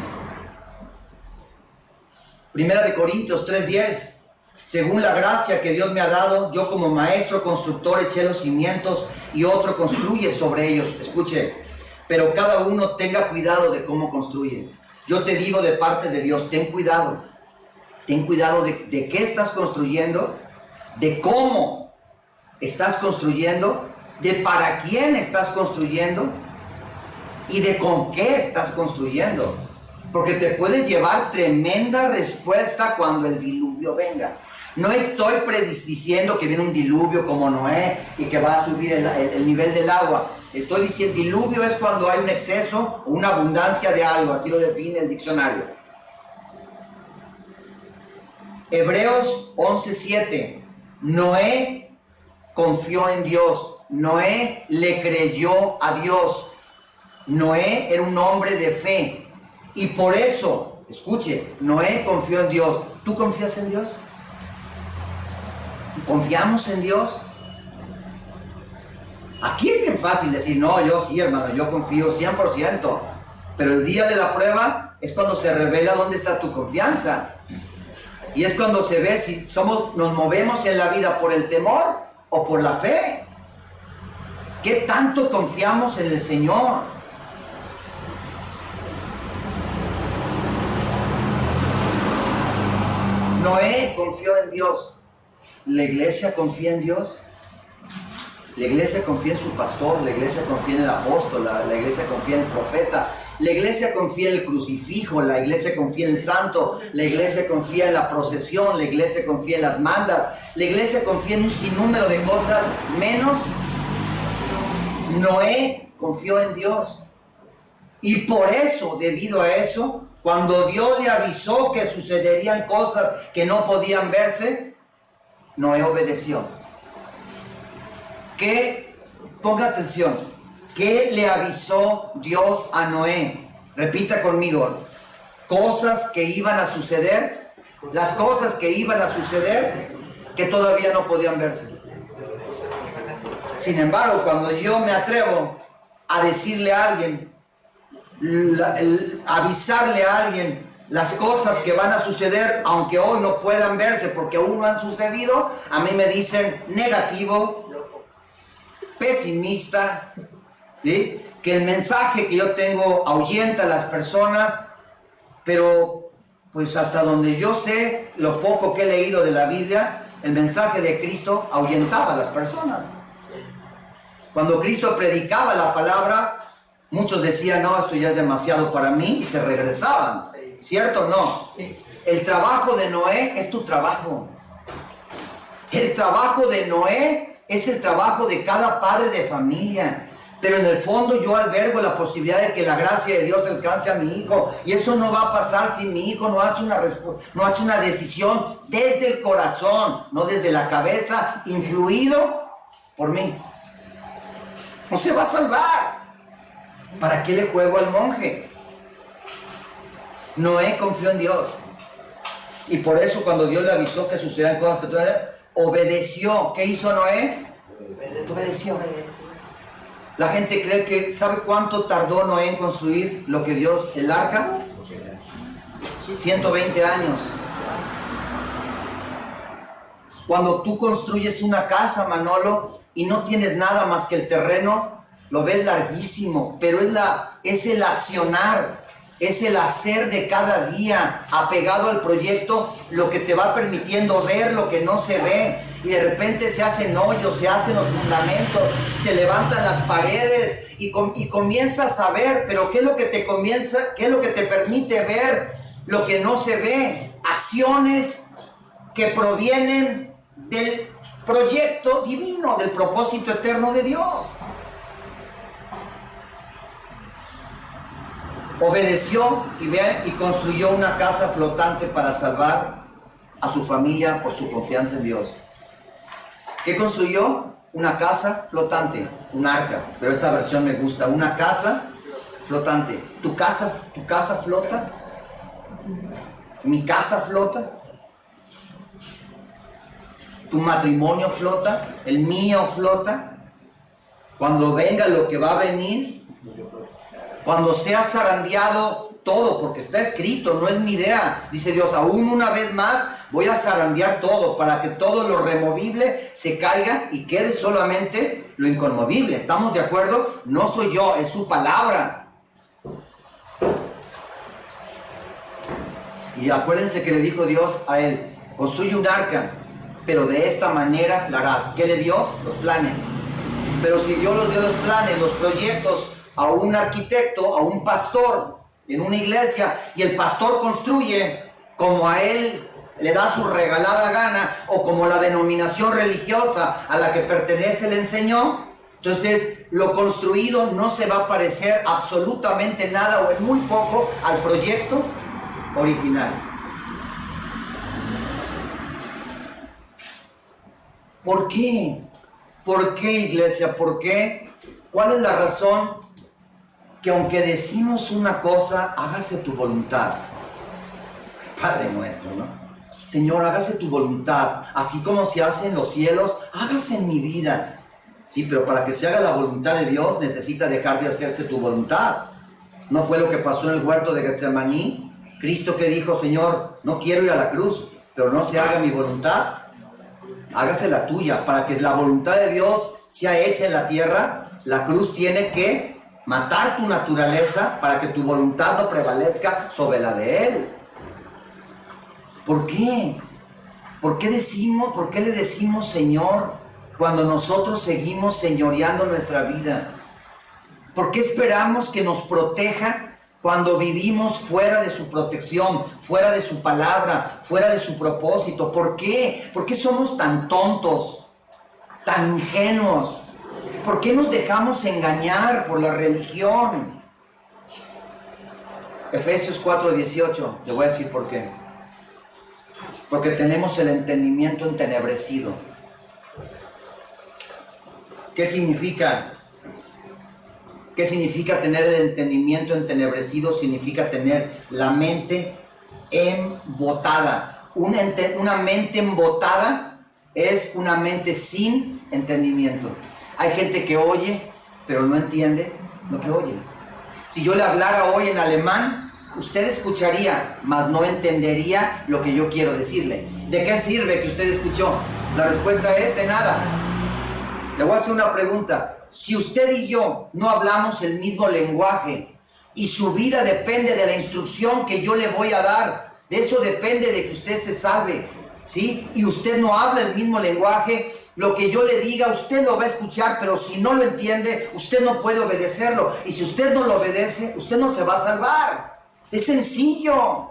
Primera de Corintios 3:10. Según la gracia que Dios me ha dado, yo como maestro constructor eché los cimientos y otro construye sobre ellos. Escuche, pero cada uno tenga cuidado de cómo construye. Yo te digo de parte de Dios, ten cuidado. Ten cuidado de qué estás construyendo, de cómo estás construyendo, de para quién estás construyendo y de con qué estás construyendo. Porque te puedes llevar tremenda respuesta cuando el diluvio venga. No estoy prediciendo que viene un diluvio como Noé y que va a subir el nivel del agua. Estoy diciendo, diluvio es cuando hay un exceso o una abundancia de algo, así lo define el diccionario. Hebreos 11:7. Noé confió en Dios. Noé le creyó a Dios. Noé era un hombre de fe. Y por eso, escuche, Noé confió en Dios. ¿Tú confías en Dios? ¿Confiamos en Dios? Aquí es bien fácil decir, no, yo sí, hermano, yo confío 100%. Pero el día de la prueba es cuando se revela dónde está tu confianza. Y es cuando se ve si nos movemos en la vida por el temor o por la fe. ¿Qué tanto confiamos en el Señor? Noé confió en Dios. ¿La iglesia confía en Dios? La iglesia confía en su pastor, la iglesia confía en el apóstol, la iglesia confía en el profeta, la iglesia confía en el crucifijo, la iglesia confía en el santo, la iglesia confía en la procesión, la iglesia confía en las mandas, la iglesia confía en un sinnúmero de cosas, menos Noé confió en Dios. Y por eso, debido a eso, cuando Dios le avisó que sucederían cosas que no podían verse, Noé obedeció. Ponga atención, ¿qué le avisó Dios a Noé? Repita conmigo, cosas que iban a suceder, las cosas que iban a suceder que todavía no podían verse. Sin embargo, cuando yo me atrevo a decirle a alguien, avisarle a alguien las cosas que van a suceder, aunque hoy no puedan verse porque aún no han sucedido, a mí me dicen negativo, pesimista, ¿sí? Que el mensaje que yo tengo ahuyenta a las personas, pero pues hasta donde yo sé, lo poco que he leído de la Biblia, el mensaje de Cristo ahuyentaba a las personas. Cuando Cristo predicaba la palabra, muchos decían, no, esto ya es demasiado para mí, y se regresaban. ¿Cierto o no? El trabajo de Noé es tu trabajo. El trabajo de Noé es el trabajo de cada padre de familia. Pero en el fondo yo albergo la posibilidad de que la gracia de Dios alcance a mi hijo. Y eso no va a pasar si mi hijo no hace una decisión desde el corazón, no desde la cabeza, influido por mí. No se va a salvar. ¿Para qué le juego al monje? Noé confió en Dios. Y por eso cuando Dios le avisó que sucederán cosas que todavía obedeció. ¿Qué hizo Noé? Obedeció. La gente cree que, ¿sabe cuánto tardó Noé en construir lo que Dios, el arca? 120 años. Cuando tú construyes una casa, Manolo, y no tienes nada más que el terreno, lo ves larguísimo, pero es el accionar, es el hacer de cada día apegado al proyecto lo que te va permitiendo ver lo que no se ve. Y de repente se hacen hoyos, se hacen los fundamentos, se levantan las paredes y comienzas a ver. Pero ¿qué es lo que te permite ver lo que no se ve? Acciones que provienen del proyecto divino, del propósito eterno de Dios. Obedeció y construyó una casa flotante para salvar a su familia por su confianza en Dios. ¿Qué construyó? Una casa flotante, un arca, pero esta versión me gusta, una casa flotante. ¿Tu casa flota? ¿Mi casa flota? tu matrimonio flota, el mío flota. Cuando venga lo que va a venir, cuando sea zarandeado todo, porque está escrito, no es mi idea. Dice Dios, aún una vez más voy a zarandear todo para que todo lo removible se caiga y quede solamente lo inconmovible. ¿Estamos de acuerdo? No soy yo, es su palabra. Y acuérdense que le dijo Dios a él, construye un arca, pero de esta manera la harás. ¿Qué le dio? Los planes. Pero si Dios los dio los planes, los proyectos a un arquitecto, a un pastor en una iglesia, y el pastor construye como a él le da su regalada gana, o como la denominación religiosa a la que pertenece le enseñó, entonces lo construido no se va a parecer absolutamente nada o en muy poco al proyecto original. ¿Por qué? ¿Por qué, iglesia? ¿Por qué? ¿Cuál es la razón que aunque decimos una cosa, hágase tu voluntad? Padre nuestro, ¿no? Señor, hágase tu voluntad, así como se hace en los cielos, hágase en mi vida. Sí, pero para que se haga la voluntad de Dios, necesita dejar de hacerse tu voluntad. ¿No fue lo que pasó en el huerto de Getsemaní? Cristo que dijo, Señor, no quiero ir a la cruz, pero no se haga mi voluntad, hágase la tuya. Para que la voluntad de Dios sea hecha en la tierra, la cruz tiene que matar tu naturaleza para que tu voluntad no prevalezca sobre la de Él. ¿Por qué? ¿Por qué le decimos Señor cuando nosotros seguimos señoreando nuestra vida? ¿Por qué esperamos que nos proteja cuando vivimos fuera de su protección, fuera de su palabra, fuera de su propósito? ¿Por qué? ¿Por qué somos tan tontos, tan ingenuos? ¿Por qué nos dejamos engañar por la religión? Efesios 4:18, te voy a decir por qué. Porque tenemos el entendimiento entenebrecido. ¿Qué significa? ¿Qué significa tener el entendimiento entenebrecido? Significa tener la mente embotada. Una mente embotada es una mente sin entendimiento. Hay gente que oye, pero no entiende lo que oye. Si yo le hablara hoy en alemán, usted escucharía, mas no entendería lo que yo quiero decirle. ¿De qué sirve que usted escuchó? La respuesta es de nada. Le voy a hacer una pregunta. Si usted y yo no hablamos el mismo lenguaje y su vida depende de la instrucción que yo le voy a dar, de eso depende de que usted se salve, ¿sí? Y usted no habla el mismo lenguaje, lo que yo le diga, usted lo va a escuchar, pero si no lo entiende, usted no puede obedecerlo. Y si usted no lo obedece, usted no se va a salvar. Es sencillo.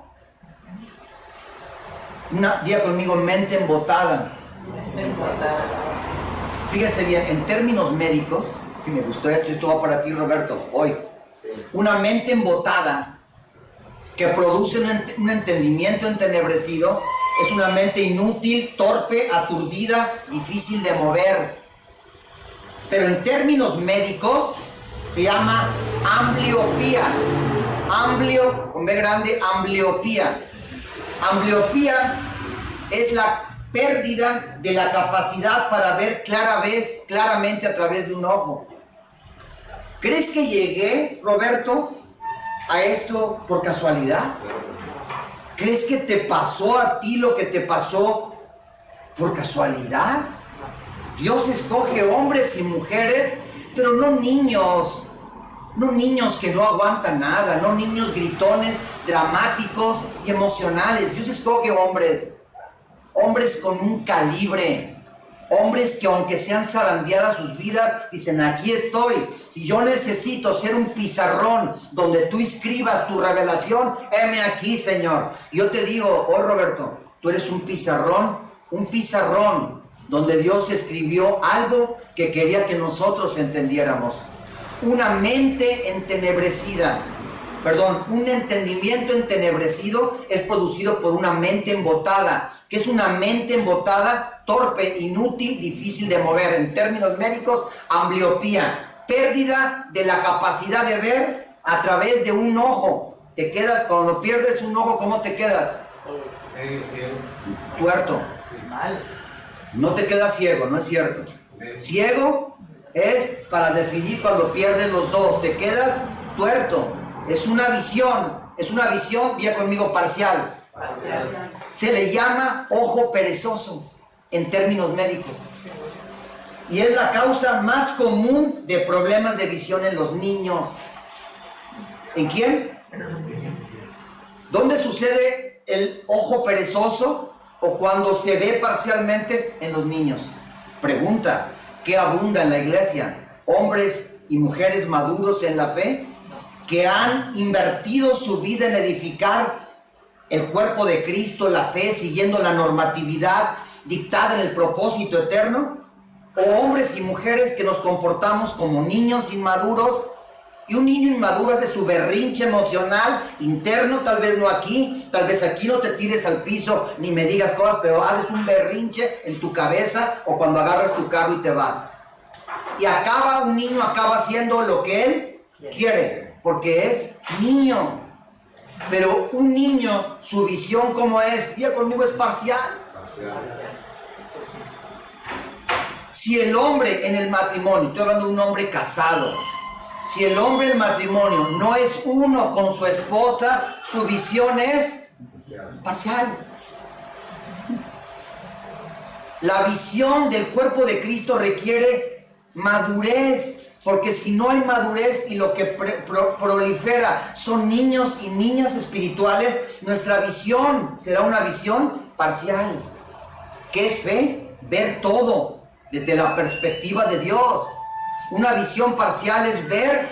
Diga conmigo, mente embotada. Mente embotada. Fíjese bien, en términos médicos, y me gustó esto va para ti, Roberto, hoy. Una mente embotada que produce un entendimiento entenebrecido es una mente inútil, torpe, aturdida, difícil de mover. Pero en términos médicos se llama ambliopía. Amblio, con B grande, ambliopía. Ambliopía es la pérdida de la capacidad para ver claramente a través de un ojo. ¿Crees que llegué, Roberto, a esto por casualidad? ¿Crees que te pasó a ti lo que te pasó por casualidad? Dios escoge hombres y mujeres, pero no niños. No niños que no aguantan nada, no niños gritones, dramáticos y emocionales. Dios escoge hombres. Hombres con un calibre. Hombres que aunque sean zarandeadas sus vidas, dicen, aquí estoy. Si yo necesito ser un pizarrón donde tú escribas tu revelación, heme aquí, Señor. Yo te digo, hoy Roberto, tú eres un pizarrón donde Dios escribió algo que quería que nosotros entendiéramos. Una mente entenebrecida, un entendimiento entenebrecido es producido por una mente embotada. ¿Qué es una mente embotada? Torpe, inútil, difícil de mover. En términos médicos, ambliopía. Pérdida de la capacidad de ver a través de un ojo. Te quedas, cuando pierdes un ojo, ¿cómo te quedas? Medio ciego. Tuerto. Sí. Mal. No te quedas ciego, no es cierto. Ciego es para definir cuando pierdes los dos. Te quedas tuerto. Es una visión, vía conmigo, parcial. Se le llama ojo perezoso en términos médicos. Y es la causa más común de problemas de visión en los niños. ¿En quién? ¿Dónde sucede el ojo perezoso o cuando se ve parcialmente? En los niños. Pregunta, ¿qué abunda en la iglesia? Hombres y mujeres maduros en la fe que han invertido su vida en edificar el cuerpo de Cristo, la fe, siguiendo la normatividad dictada en el propósito eterno, o hombres y mujeres que nos comportamos como niños inmaduros. Y un niño inmaduro hace su berrinche emocional interno, tal vez no aquí, tal vez aquí no te tires al piso ni me digas cosas, pero haces un berrinche en tu cabeza o cuando agarras tu carro y te vas. Y un niño acaba haciendo lo que él quiere, porque es niño. Pero un niño, su visión como es, ya conmigo, es parcial. Si el hombre en el matrimonio, estoy hablando de un hombre casado, si el hombre en el matrimonio no es uno con su esposa, su visión es parcial. La visión del cuerpo de Cristo requiere madurez, porque si no hay madurez y lo que prolifera son niños y niñas espirituales, nuestra visión será una visión parcial. ¿Qué es fe? Ver todo desde la perspectiva de Dios. Una visión parcial es ver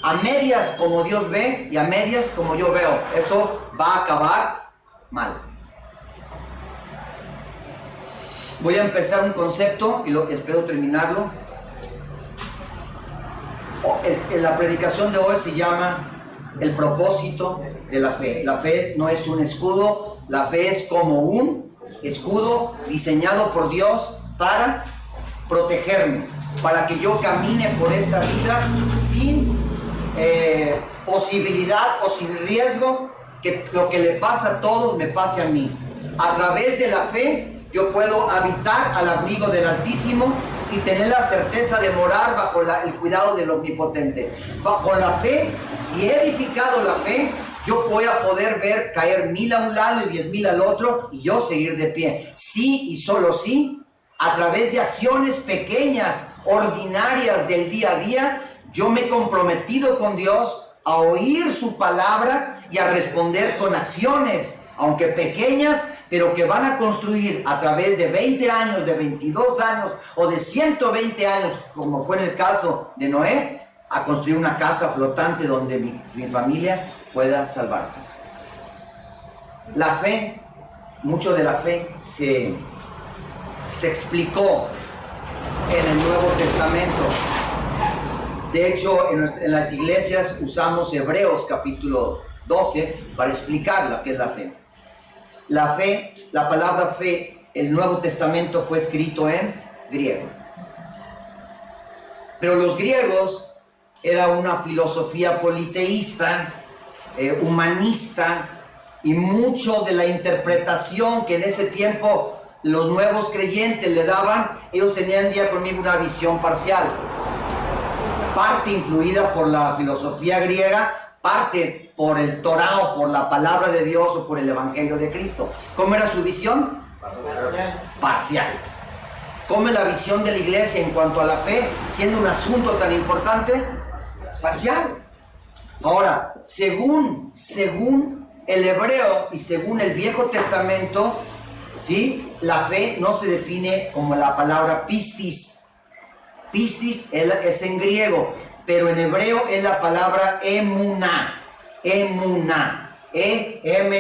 a medias como Dios ve y a medias como yo veo. Eso va a acabar mal. Voy a empezar un concepto y espero terminarlo. La predicación de hoy se llama el propósito de la fe. La fe no es un escudo, la fe es como un escudo diseñado por Dios para protegerme, para que yo camine por esta vida sin posibilidad o sin riesgo que lo que le pasa a todos me pase a mí. A través de la fe yo puedo habitar al abrigo del Altísimo y tener la certeza de morar bajo el cuidado del Omnipotente. Con la fe, si he edificado la fe, yo voy a poder ver caer 1000 a un lado y 10,000 al otro y yo seguir de pie. Sí y solo sí, a través de acciones pequeñas, ordinarias del día a día, yo me he comprometido con Dios a oír su palabra y a responder con acciones, aunque pequeñas, pero que van a construir a través de 20 años, de 22 años o de 120 años, como fue en el caso de Noé, a construir una casa flotante donde mi familia pueda salvarse. La fe, mucho de la fe se explicó en el Nuevo Testamento. De hecho, en las iglesias usamos Hebreos capítulo 12 para explicar lo que es la fe. La fe, la palabra fe, el Nuevo Testamento fue escrito en griego. Pero los griegos era una filosofía politeísta, humanista, y mucho de la interpretación que en ese tiempo los nuevos creyentes le daban, ellos tenían día conmigo una visión parcial. Parte influida por la filosofía griega, parte por el Torá o por la palabra de Dios o por el Evangelio de Cristo. ¿Cómo era su visión? Parcial. ¿Cómo es la visión de la iglesia en cuanto a la fe, siendo un asunto tan importante? Parcial. Ahora, según el hebreo y según el Viejo Testamento, ¿sí?, la fe no se define como la palabra pistis. Pistis es en griego, pero en hebreo es la palabra emuná. Emuná. E-M-U-N-A-H.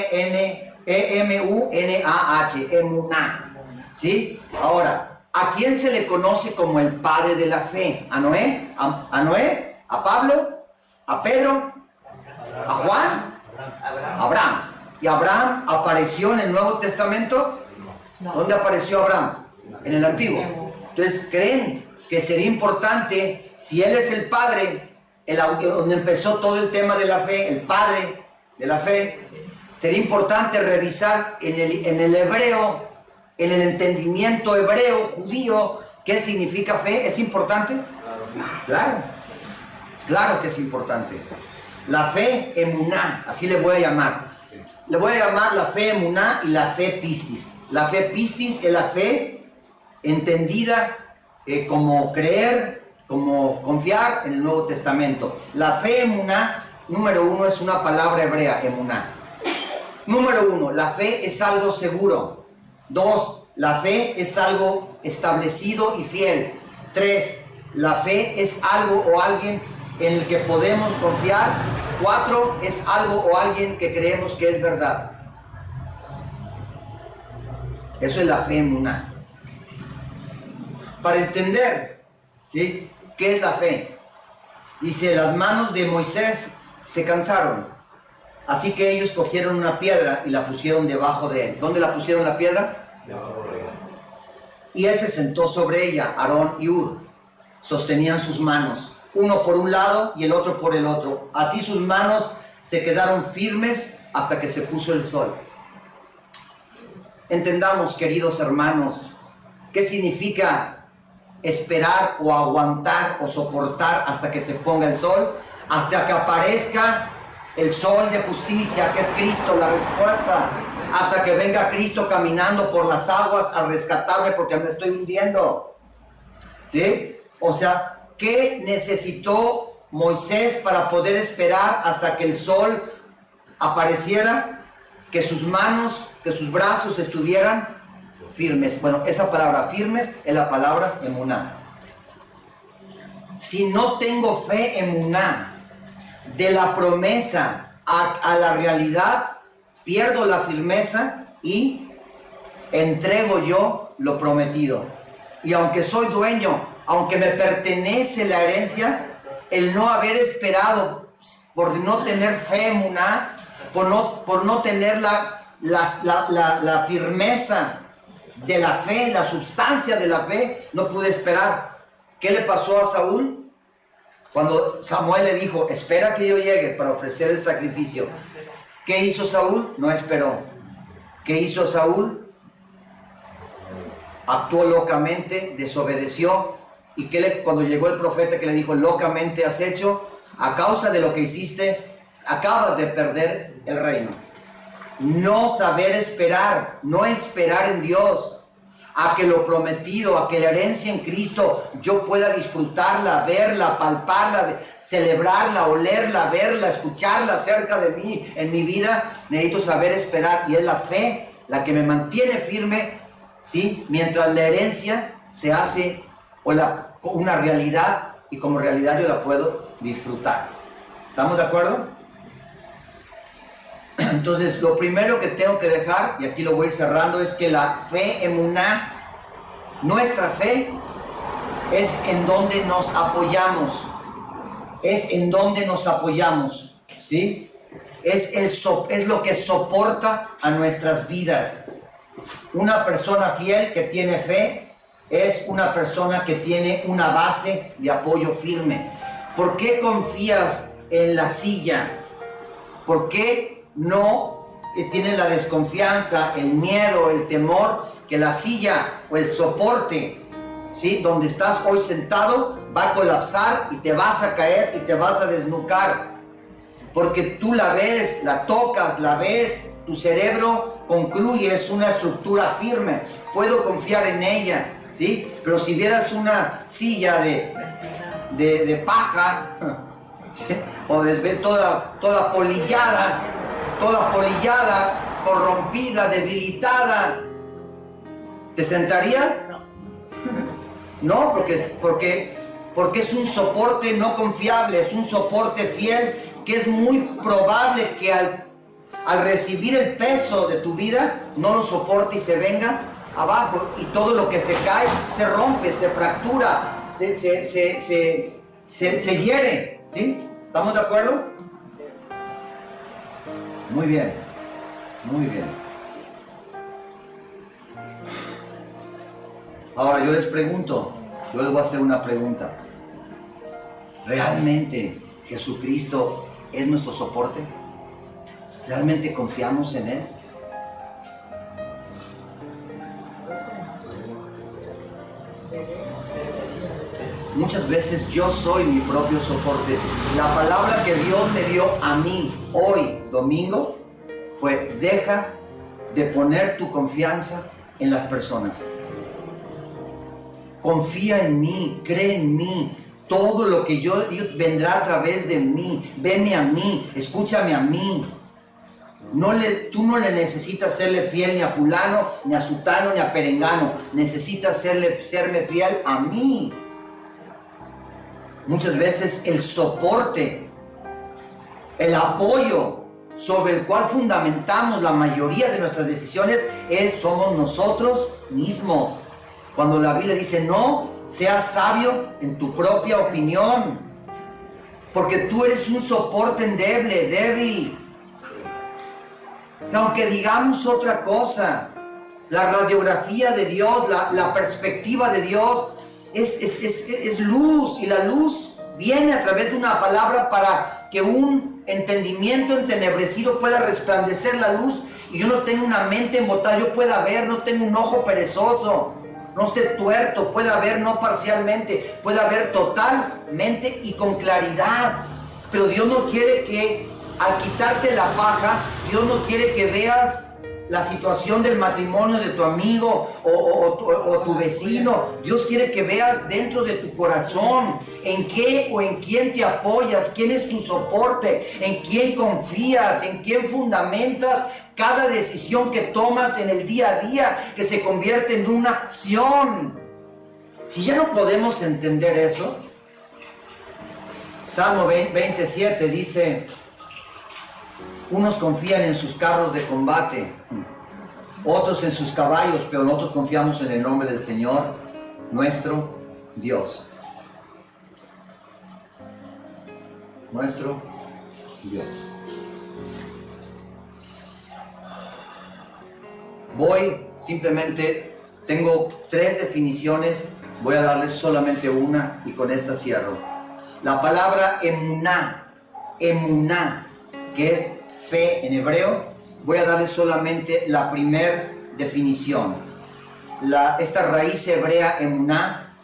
Emuná. ¿Sí? Ahora, ¿a quién se le conoce como el padre de la fe? ¿A Noé? ¿A Noé? ¿A Pablo? ¿A Pedro? ¿A Juan? Abraham. ¿Y Abraham apareció en el Nuevo Testamento? ¿Dónde apareció Abraham? En el Antiguo. Entonces, ¿creen que sería importante, si él es el padre, donde empezó todo el tema de la fe, el padre de la fe, sería importante revisar en el hebreo en el entendimiento hebreo, judío, ¿qué significa fe? ¿Es importante? Claro, claro que es importante. La fe emuná, así le voy a llamar. Le voy a llamar la fe emuná y la fe pistis. La fe pistis es la fe entendida como creer, como confiar en el Nuevo Testamento. La fe emuná, número uno, es una palabra hebrea, emuná. Número uno, la fe es algo seguro. Dos, la fe es algo establecido y fiel. Tres, la fe es algo o alguien en el que podemos confiar. Cuatro, es algo o alguien que creemos que es verdad. Eso es la fe emuná. Para entender, ¿sí?, ¿qué es la fe? Dice, las manos de Moisés se cansaron, así que ellos cogieron una piedra y la pusieron debajo de él. ¿Dónde la pusieron la piedra? Y él se sentó sobre ella. Aarón y Hur sostenían sus manos, uno por un lado y el otro por el otro. Así sus manos se quedaron firmes hasta que se puso el sol. Entendamos, queridos hermanos, qué significa esperar o aguantar o soportar hasta que se ponga el sol, hasta que aparezca el sol de justicia, que es Cristo, la respuesta, hasta que venga Cristo caminando por las aguas a rescatarme porque me estoy hundiendo. ¿Sí? O sea, ¿qué necesitó Moisés para poder esperar hasta que el sol apareciera? Que sus manos, que sus brazos estuvieran firmes. Bueno, esa palabra firmes es la palabra emuná. Si no tengo fe emuná, de la promesa a la realidad, pierdo la firmeza y entrego yo lo prometido. Y aunque soy dueño, aunque me pertenece la herencia, el no haber esperado, por no tener fe emuná, por no tener la firmeza de la fe, la sustancia de la fe, no pude esperar. ¿Qué le pasó a Saúl? Cuando Samuel le dijo, espera que yo llegue para ofrecer el sacrificio. ¿Qué hizo Saúl? No esperó. ¿Qué hizo Saúl? Actuó locamente, desobedeció. ¿Y cuando llegó el profeta que le dijo, locamente has hecho? A causa de lo que hiciste, acabas de perder el reino. No saber esperar, no esperar en Dios, a que lo prometido, a que la herencia en Cristo yo pueda disfrutarla, verla, palparla, celebrarla, olerla, verla, escucharla cerca de mí, en mi vida. Necesito saber esperar, y es la fe la que me mantiene firme, ¿sí?, mientras la herencia se hace una realidad, y como realidad yo la puedo disfrutar. ¿Estamos de acuerdo? Entonces, lo primero que tengo que dejar, y aquí lo voy cerrando, es que la fe emuná, nuestra fe, es en donde nos apoyamos. Es en donde nos apoyamos, ¿sí? Es lo que soporta a nuestras vidas. Una persona fiel que tiene fe es una persona que tiene una base de apoyo firme. ¿Por qué confías en la silla? ¿Por qué no tienes la desconfianza, el miedo, el temor que la silla o el soporte, ¿sí?, donde estás hoy sentado, va a colapsar y te vas a caer y te vas a desnucar? Porque tú la ves, la tocas, la ves, tu cerebro concluye, es una estructura firme, puedo confiar en ella, ¿sí? Pero si vieras una silla de paja, ¿sí?, o toda polillada, corrompida, debilitada, ¿te sentarías? No, porque es un soporte no confiable, es un soporte fiel, que es muy probable que al recibir el peso de tu vida no lo soporte y se venga abajo, y todo lo que se cae se rompe, se fractura, se hiere, ¿sí? ¿Estamos de acuerdo? Muy bien, muy bien. Ahora yo les voy a hacer una pregunta. ¿Realmente Jesucristo es nuestro soporte? ¿Realmente confiamos en Él? Muchas veces yo soy mi propio soporte. La palabra que Dios me dio a mí hoy, domingo, fue: deja de poner tu confianza en las personas. Confía en mí, cree en mí. Todo lo que yo vendrá a través de mí. Veme a mí, escúchame a mí. Tú no le necesitas serle fiel ni a fulano, ni a sutano, ni a perengano. Necesitas serme fiel a mí. Muchas veces el soporte, el apoyo sobre el cual fundamentamos la mayoría de nuestras decisiones somos nosotros mismos. Cuando la Biblia dice: no seas sabio en tu propia opinión, porque tú eres un soporte endeble, débil. Y aunque digamos otra cosa, la radiografía de Dios, la perspectiva de Dios es luz, y la luz viene a través de una palabra para que un entendimiento entenebrecido pueda resplandecer la luz, y yo no tengo una mente embotada, yo pueda ver, no tengo un ojo perezoso, no esté tuerto, pueda ver no parcialmente, pueda ver totalmente y con claridad. Pero Dios no quiere que, al quitarte la paja, Dios no quiere que veas la situación del matrimonio de tu amigo o tu vecino. Dios quiere que veas dentro de tu corazón en qué o en quién te apoyas, quién es tu soporte, en quién confías, en quién fundamentas cada decisión que tomas en el día a día, que se convierte en una acción. Si ya no podemos entender eso, Salmo 27 dice: unos confían en sus carros de combate, otros en sus caballos, pero nosotros confiamos en el nombre del Señor, nuestro Dios. Nuestro Dios. Tengo 3 definiciones, voy a darles solamente una y con esta cierro. La palabra emuná, que es fe en hebreo, voy a darles solamente la primera definición. Esta raíz hebrea emuná,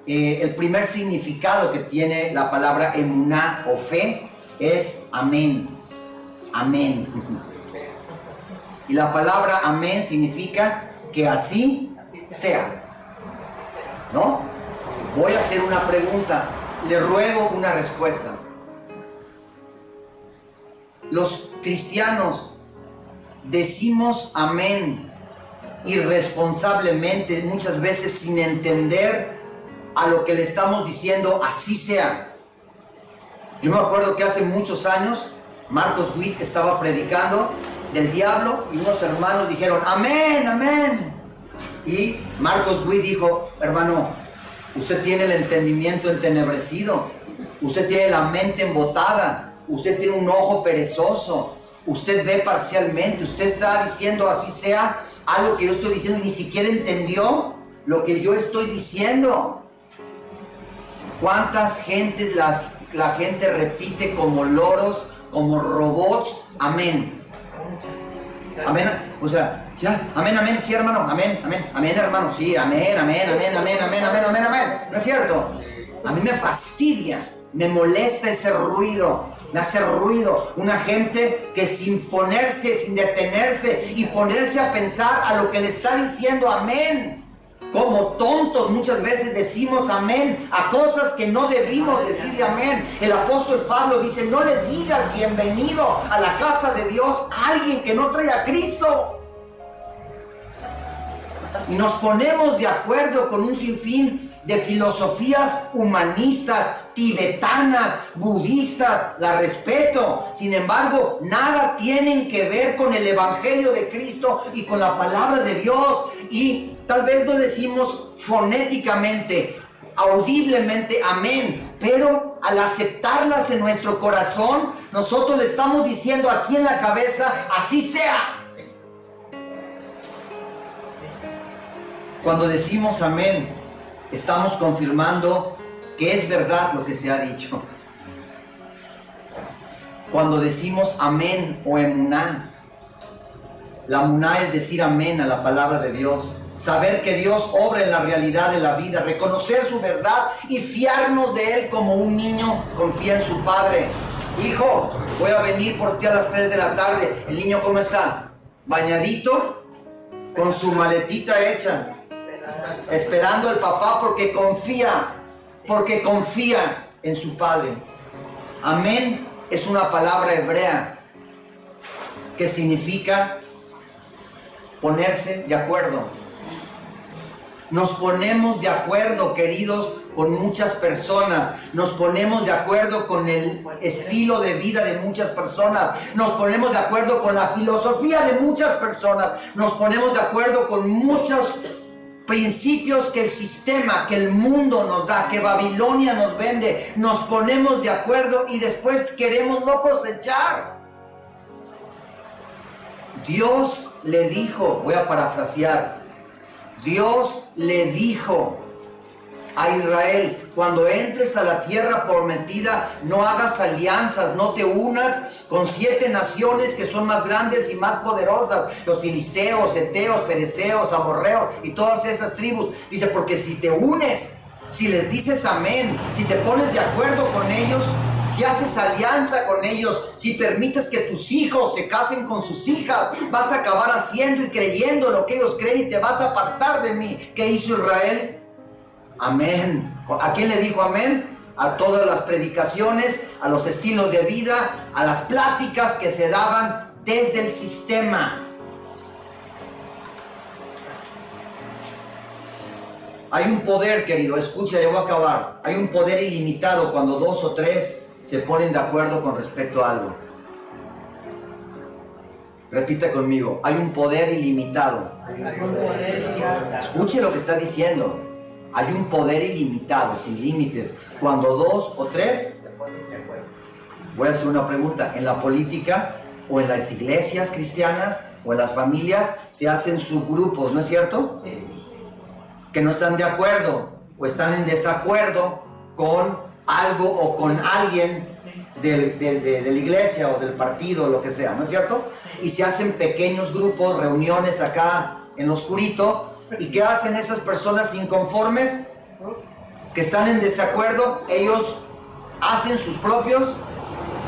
el primer significado que tiene la palabra emuná o fe es amén. Amén. Y la palabra amén significa que así sea. ¿No? Voy a hacer una pregunta, le ruego una respuesta. Los cristianos decimos amén irresponsablemente, muchas veces sin entender a lo que le estamos diciendo, así sea. Yo me acuerdo que hace muchos años Marcos Witt estaba predicando del diablo y unos hermanos dijeron amén, amén. Y Marcos Witt dijo: hermano, usted tiene el entendimiento entenebrecido, usted tiene la mente embotada, usted tiene un ojo perezoso, usted ve parcialmente, usted está diciendo así sea algo que yo estoy diciendo y ni siquiera entendió lo que yo estoy diciendo. ¿Cuántas gentes la gente repite como loros, como robots? Amén. Amén, o sea, ya, amén, amén, sí, hermano, amén, amén, amén, hermano, sí, amén, amén, amén, amén, amén, amén, amén, amén. ¿No es cierto? A mí me fastidia, me molesta ese ruido, me hace ruido. Una gente que sin detenerse y ponerse a pensar a lo que le está diciendo amén. Como tontos muchas veces decimos amén a cosas que no debimos decirle amén. El apóstol Pablo dice: no le digas bienvenido a la casa de Dios a alguien que no trae a Cristo. Y nos ponemos de acuerdo con un sinfín de filosofías humanistas, tibetanas, budistas, la respeto. Sin embargo, nada tienen que ver con el evangelio de Cristo y con la palabra de Dios. Y tal vez no decimos fonéticamente, audiblemente amén, pero al aceptarlas en nuestro corazón, nosotros le estamos diciendo aquí en la cabeza, así sea. Cuando decimos amén, estamos confirmando que es verdad lo que se ha dicho. Cuando decimos amén o emuná, la emuná es decir amén a la palabra de Dios saber que Dios obra en la realidad de la vida, reconocer su verdad y fiarnos de Él como un niño confía en su padre. Hijo, voy a venir por ti a las 3 de la tarde. ¿El niño cómo está? Bañadito, con su maletita hecha, esperando al papá porque confía en su padre. Amén es una palabra hebrea que significa ponerse de acuerdo. Nos ponemos de acuerdo, queridos, con muchas personas. Nos ponemos de acuerdo con el estilo de vida de muchas personas. Nos ponemos de acuerdo con la filosofía de muchas personas. Nos ponemos de acuerdo con muchos principios que el sistema, que el mundo nos da, que Babilonia nos vende. Nos ponemos de acuerdo y después queremos no cosechar. Dios le dijo, voy a parafrasear, Dios le dijo a Israel: cuando entres a la tierra prometida, no hagas alianzas, no te unas con 7 naciones que son más grandes y más poderosas, los filisteos, heteos, fereceos, amorreos y todas esas tribus. Dice, porque si te unes, si les dices amén, si te pones de acuerdo con ellos, si haces alianza con ellos, si permites que tus hijos se casen con sus hijas, vas a acabar haciendo y creyendo lo que ellos creen y te vas a apartar de mí. ¿Qué hizo Israel? Amén. ¿A quién le dijo amén? A todas las predicaciones, a los estilos de vida, a las pláticas que se daban desde el sistema. Hay un poder, querido, escucha, ya voy a acabar. Hay un poder ilimitado cuando 2 o 3 se ponen de acuerdo con respecto a algo. Repita conmigo, hay un poder ilimitado. Escuche lo que está diciendo. Hay un poder ilimitado, sin límites. Cuando 2 o 3, voy a hacer una pregunta. En la política o en las iglesias cristianas o en las familias se hacen subgrupos, ¿no es cierto? Que no están de acuerdo o están en desacuerdo con algo o con alguien de la iglesia o del partido o lo que sea, ¿no es cierto? Y se hacen pequeños grupos, reuniones acá en lo oscurito. ¿Y qué hacen esas personas inconformes que están en desacuerdo? Ellos hacen sus propios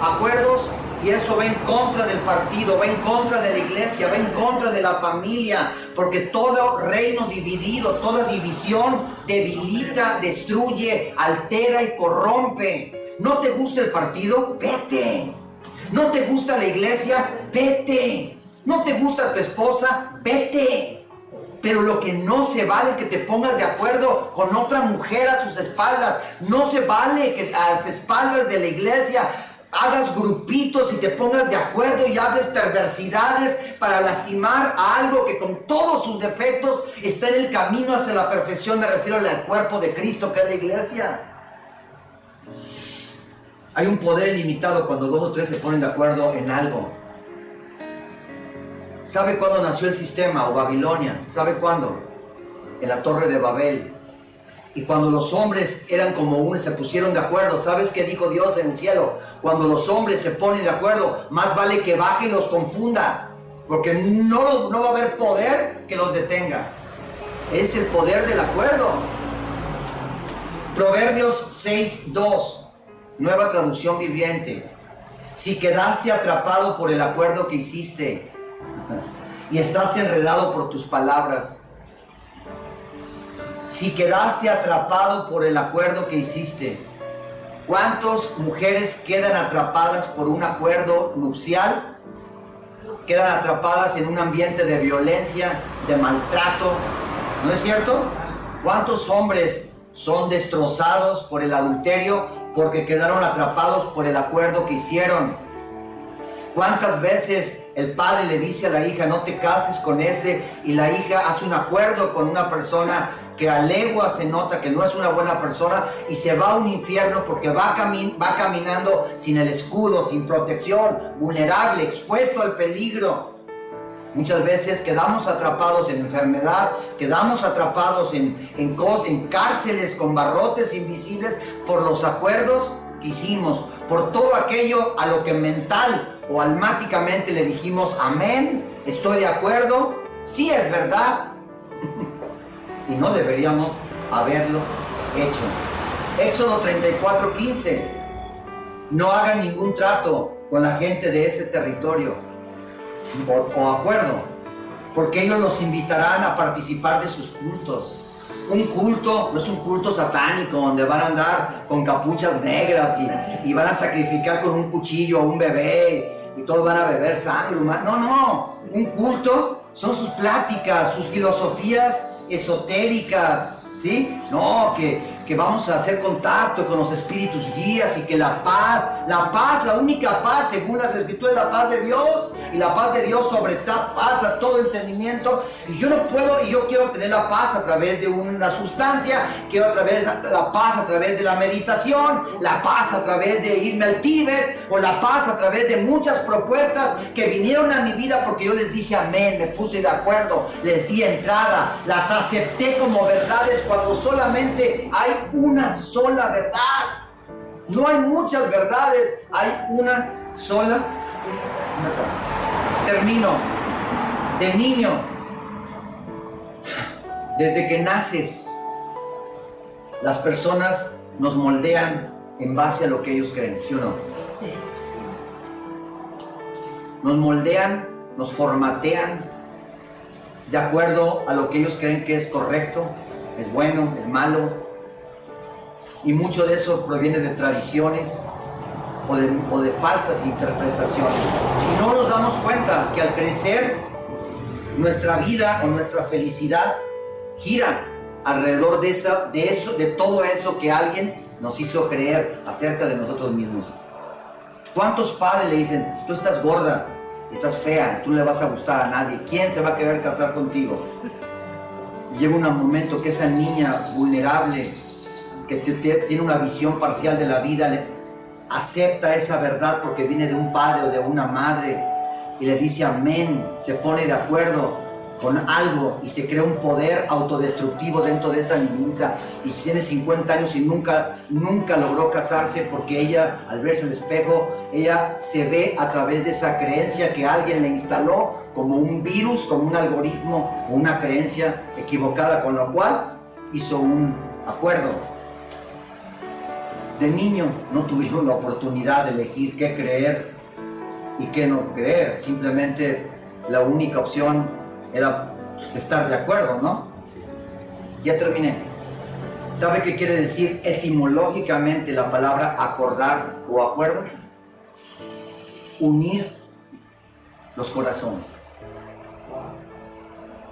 acuerdos y eso va en contra del partido, va en contra de la iglesia, va en contra de la familia, porque todo reino dividido, toda división debilita, destruye, altera y corrompe. ¿No te gusta el partido? Vete. ¿No te gusta la iglesia? Vete. ¿No te gusta tu esposa? Vete. Pero lo que no se vale es que te pongas de acuerdo con otra mujer a sus espaldas. No se vale que a las espaldas de la iglesia hagas grupitos y te pongas de acuerdo y hables perversidades para lastimar a algo que con todos sus defectos está en el camino hacia la perfección. Me refiero al cuerpo de Cristo, que es la iglesia. Hay un poder ilimitado cuando 2 o 3 se ponen de acuerdo en algo. ¿Sabe cuándo nació el sistema o Babilonia? ¿Sabe cuándo? En la Torre de Babel. Y cuando los hombres eran como uno, se pusieron de acuerdo. ¿Sabes qué dijo Dios en el cielo? Cuando los hombres se ponen de acuerdo, más vale que baje y los confunda, porque no va a haber poder que los detenga. Es el poder del acuerdo. Proverbios 6:2, nueva traducción viviente. Si quedaste atrapado por el acuerdo que hiciste y estás enredado por tus palabras, si quedaste atrapado por el acuerdo que hiciste, ¿cuántas mujeres quedan atrapadas por un acuerdo nupcial? Quedan atrapadas en un ambiente de violencia, de maltrato, ¿no es cierto? ¿Cuántos hombres son destrozados por el adulterio porque quedaron atrapados por el acuerdo que hicieron? ¿Cuántas veces el padre le dice a la hija, no te cases con ese, y la hija hace un acuerdo con una persona que a legua se nota que no es una buena persona y se va a un infierno porque va caminando sin el escudo, sin protección, vulnerable, expuesto al peligro? Muchas veces quedamos atrapados en enfermedad, quedamos atrapados en cárceles con barrotes invisibles por los acuerdos que hicimos, por todo aquello a lo que mental o almáticamente le dijimos amén, estoy de acuerdo, sí es verdad. y no deberíamos haberlo hecho. Éxodo 34:15. No hagan ningún trato con la gente de ese territorio o acuerdo, porque ellos los invitarán a participar de sus cultos. Un culto no es un culto satánico donde van a andar con capuchas negras y van a sacrificar con un cuchillo a un bebé y todos van a beber sangre humana. No, un culto son sus pláticas, sus filosofías esotéricas, ¿sí? No, que vamos a hacer contacto con los espíritus guías y que la paz, la única paz según las escrituras, la paz de Dios, y la paz de Dios sobrepasa todo entendimiento. Y yo no puedo, y yo quiero tener la paz a través de una sustancia, quiero la paz a través de la meditación, la paz a través de irme al Tíbet, o la paz a través de muchas propuestas que vinieron a mi vida porque yo les dije amén, me puse de acuerdo, les di entrada, las acepté como verdades cuando solamente hay una sola verdad. No hay muchas verdades, hay una sola verdad. Termino. De niño, desde que naces, las personas nos moldean en base a lo que ellos creen, ¿sí o no? Nos moldean, nos formatean de acuerdo a lo que ellos creen que es correcto, es bueno, es malo. Y mucho de eso proviene de tradiciones o de falsas interpretaciones. Y no nos damos cuenta que al crecer, nuestra vida o nuestra felicidad gira alrededor de todo eso que alguien nos hizo creer acerca de nosotros mismos. ¿Cuántos padres le dicen, tú estás gorda, estás fea, tú no le vas a gustar a nadie, ¿quién se va a querer casar contigo? Y llega un momento que esa niña vulnerable, que tiene una visión parcial de la vida, acepta esa verdad porque viene de un padre o de una madre y le dice amén, se pone de acuerdo con algo y se crea un poder autodestructivo dentro de esa niñita, y tiene 50 años y nunca logró casarse porque ella, al verse al espejo, ella se ve a través de esa creencia que alguien le instaló como un virus, como un algoritmo o una creencia equivocada, con lo cual hizo un acuerdo. De niño no tuvimos la oportunidad de elegir qué creer y qué no creer, simplemente la única opción era estar de acuerdo, ¿no? Ya terminé. ¿Sabe qué quiere decir etimológicamente la palabra acordar o acuerdo? Unir los corazones.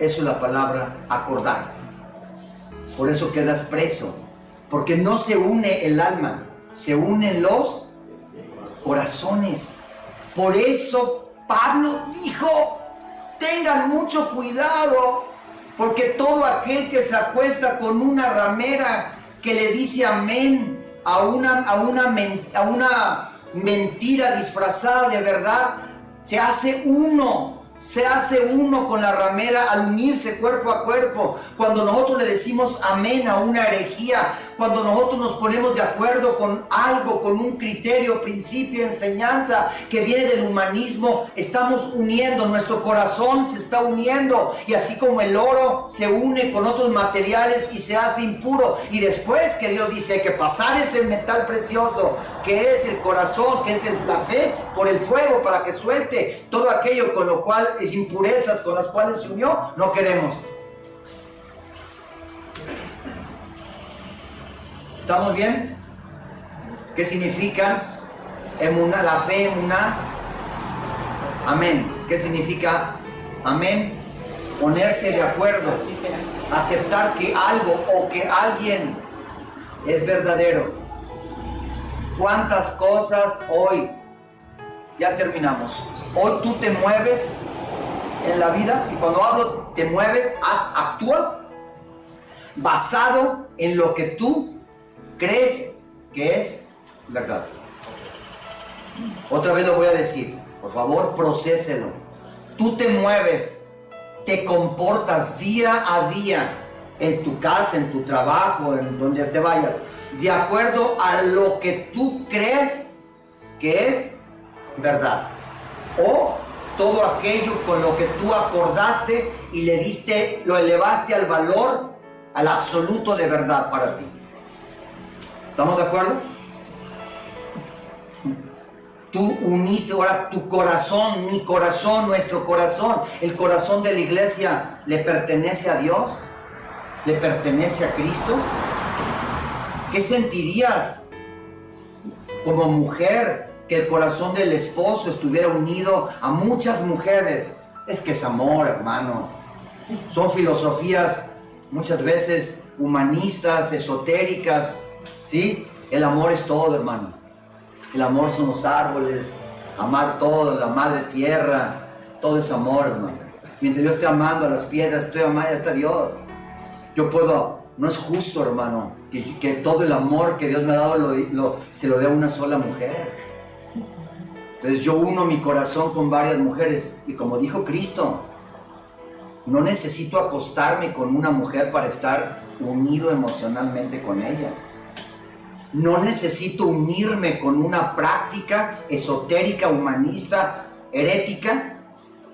Eso es la palabra acordar. Por eso quedas preso. Porque no se une el alma, se unen los corazones. Por eso Pablo dijo, tengan mucho cuidado, porque todo aquel que se acuesta con una ramera que le dice amén a una mentira disfrazada de verdad, se hace uno con la ramera al unirse cuerpo a cuerpo. Cuando nosotros le decimos amén a una herejía, cuando nosotros nos ponemos de acuerdo con algo, con un criterio, principio, enseñanza que viene del humanismo, estamos uniendo, nuestro corazón se está uniendo, y así como el oro se une con otros materiales y se hace impuro, y después que Dios dice hay que pasar ese metal precioso que es el corazón, que es la fe, por el fuego para que suelte todo aquello con lo cual es impurezas con las cuales se unió, no queremos. ¿Estamos bien? ¿Qué significa emuná, la fe, emuná? Amén. ¿Qué significa amén? Ponerse de acuerdo, aceptar que algo o que alguien es verdadero. ¿Cuántas cosas hoy? Ya terminamos. Hoy tú te mueves en la vida, y cuando hablo te mueves, actúas basado en lo que tú crees que es verdad. Otra vez lo voy a decir, por favor, procéselo. Tú te mueves, te comportas día a día en tu casa, en tu trabajo, en donde te vayas, de acuerdo a lo que tú crees que es verdad, o todo aquello con lo que tú acordaste y lo elevaste al valor al absoluto de verdad para ti. ¿Estamos de acuerdo? Tú uniste ahora tu corazón, mi corazón, nuestro corazón, el corazón de la iglesia, ¿le pertenece a Dios? ¿Le pertenece a Cristo? ¿Qué sentirías como mujer que el corazón del esposo estuviera unido a muchas mujeres? Es que es amor, hermano. Son filosofías muchas veces humanistas, esotéricas, ¿sí? El amor es todo, hermano. El amor son los árboles, amar todo, la madre tierra, todo es amor, hermano. Mientras yo esté amando a las piedras, estoy amando hasta Dios. Yo puedo, no es justo, hermano, que todo el amor que Dios me ha dado se lo dé a una sola mujer. Entonces yo uno mi corazón con varias mujeres y como dijo Cristo, no necesito acostarme con una mujer para estar unido emocionalmente con ella. No necesito unirme con una práctica esotérica, humanista, herética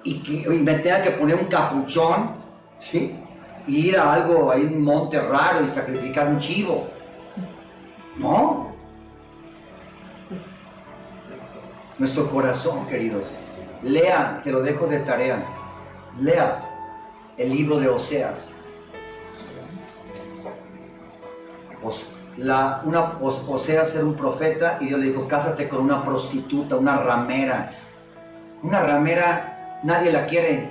y me tenga que poner un capuchón, ¿sí? Y ir a algo, a un monte raro y sacrificar un chivo. No. Nuestro corazón, queridos. Lea, te lo dejo de tarea. Lea el libro de Oseas. Oseas era un profeta y Dios le dijo, cásate con una prostituta, una ramera. Una ramera nadie la quiere.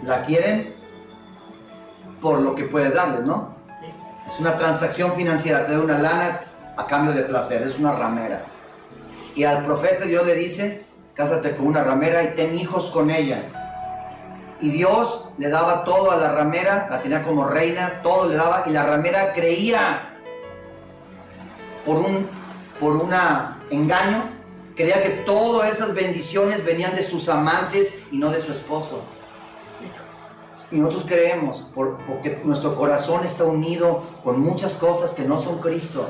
La quieren por lo que puede darles, ¿no? Es una transacción financiera, te da una lana a cambio de placer, es una ramera. Y al profeta Dios le dice, cásate con una ramera y ten hijos con ella. Y Dios le daba todo a la ramera, la tenía como reina, todo le daba, y la ramera creía por un engaño, creía que todas esas bendiciones venían de sus amantes y no de su esposo. Y nosotros creemos, porque nuestro corazón está unido con muchas cosas que no son Cristo.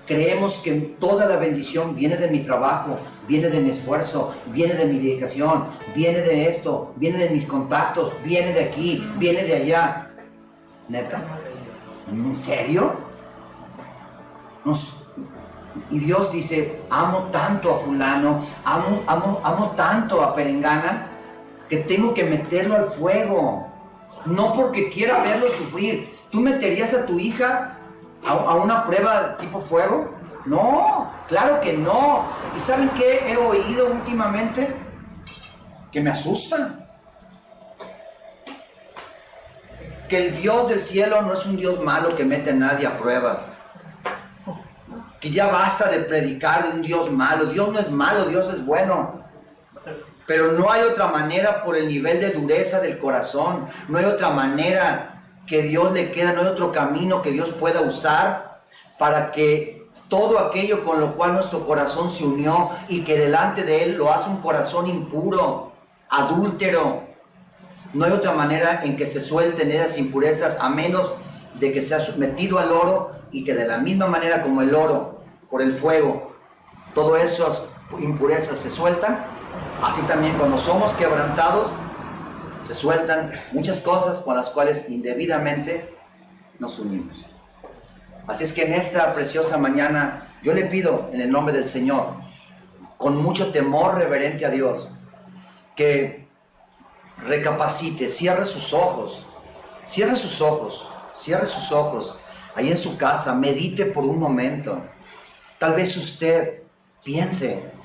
Creemos que toda la bendición viene de mi trabajo, viene de mi esfuerzo, viene de mi dedicación, viene de esto, viene de mis contactos, viene de aquí, viene de allá. ¿Neta? ¿En serio? Y Dios dice, amo tanto a fulano, amo tanto a Perengana, que tengo que meterlo al fuego. No porque quiera verlo sufrir. ¿Tú meterías a tu hija a una prueba tipo fuego? No, claro que no. ¿Y saben qué he oído últimamente? Que me asusta. Que el Dios del cielo no es un Dios malo que mete a nadie a pruebas. Que ya basta de predicar de un Dios malo. Dios no es malo, Dios es bueno. Pero no hay otra manera por el nivel de dureza del corazón. No hay otra manera que Dios le queda, no hay otro camino que Dios pueda usar para que todo aquello con lo cual nuestro corazón se unió y que delante de Él lo hace un corazón impuro, adúltero. No hay otra manera en que se suelten esas impurezas a menos de que sea sometido al oro y que de la misma manera como el oro por el fuego, todas esas impurezas se sueltan. Así también cuando somos quebrantados, se sueltan muchas cosas con las cuales indebidamente nos unimos. Así es que en esta preciosa mañana yo le pido en el nombre del Señor, con mucho temor reverente a Dios, que recapacite, cierre sus ojos, ahí en su casa, medite por un momento. Tal vez usted piense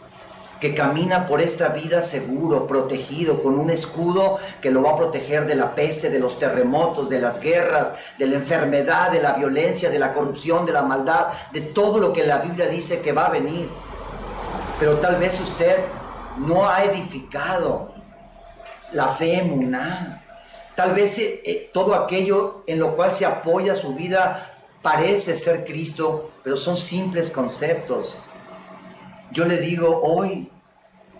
que camina por esta vida seguro, protegido, con un escudo que lo va a proteger de la peste, de los terremotos, de las guerras, de la enfermedad, de la violencia, de la corrupción, de la maldad, de todo lo que la Biblia dice que va a venir. Pero tal vez usted no ha edificado la fe emuná. Tal vez todo aquello en lo cual se apoya su vida parece ser Cristo, pero son simples conceptos. Yo le digo hoy,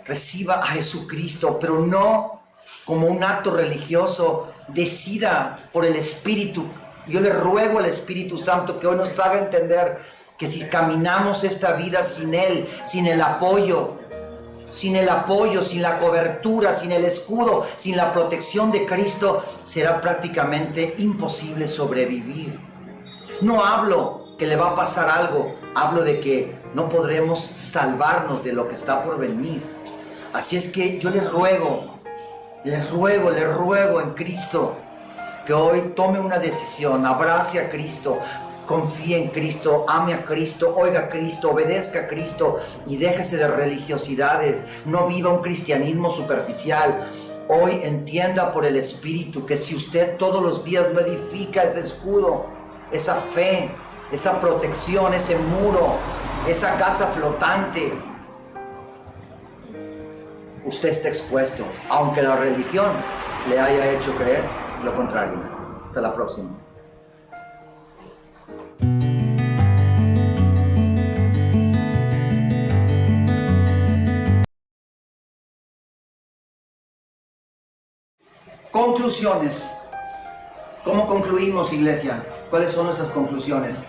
reciba a Jesucristo, pero no como un acto religioso. Decida por el Espíritu. Yo le ruego al Espíritu Santo que hoy nos haga entender que si caminamos esta vida sin Él, sin el apoyo, sin el apoyo, sin la cobertura, sin el escudo, sin la protección de Cristo, será prácticamente imposible sobrevivir. No hablo que le va a pasar algo, hablo de que no podremos salvarnos de lo que está por venir. Así es que yo les ruego en Cristo, que hoy tome una decisión, abrace a Cristo, confíe en Cristo, ame a Cristo, oiga a Cristo, obedezca a Cristo y déjese de religiosidades. No viva un cristianismo superficial. Hoy entienda por el Espíritu que si usted todos los días no edifica ese escudo, esa fe, esa protección, ese muro, esa casa flotante, usted está expuesto, aunque la religión le haya hecho creer lo contrario. Hasta la próxima. Conclusiones. ¿Cómo concluimos, iglesia? ¿Cuáles son nuestras conclusiones?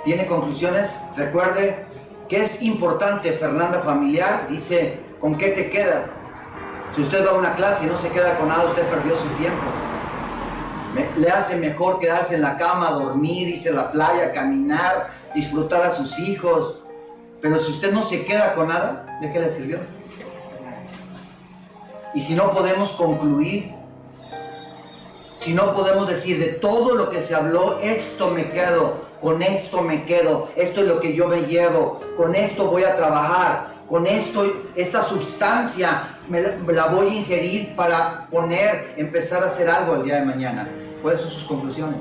¿Tiene conclusiones? Recuerde que es importante. Fernanda Familiar dice, ¿con qué te quedas? Si usted va a una clase y no se queda con nada, usted perdió su tiempo. Le hace mejor quedarse en la cama, dormir, irse a la playa, caminar, disfrutar a sus hijos. Pero si usted no se queda con nada, ¿de qué le sirvió? Y si no podemos concluir, si no podemos decir de todo lo que se habló, esto me quedo, con esto me quedo, esto es lo que yo me llevo, con esto voy a trabajar, con esto, esta sustancia me la voy a ingerir para empezar a hacer algo el día de mañana. ¿Cuáles son sus conclusiones?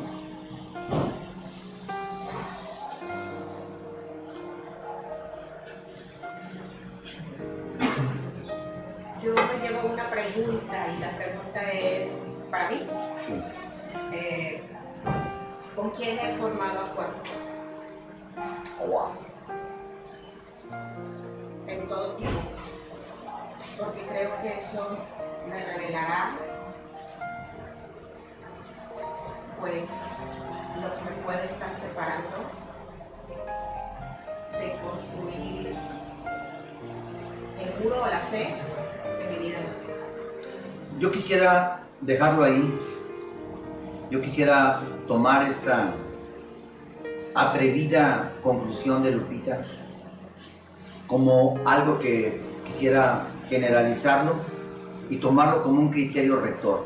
Yo me llevo una pregunta y la pregunta es para mí. Sí. ¿Con quién he formado acuerdo? Oh, wow. En todo tiempo. Porque creo que eso me revelará pues lo que me puede estar separando de construir el muro o la fe que mi vida necesita. Yo quisiera dejarlo ahí. Yo quisiera tomar esta atrevida conclusión de Lupita como algo que quisiera generalizarlo y tomarlo como un criterio rector.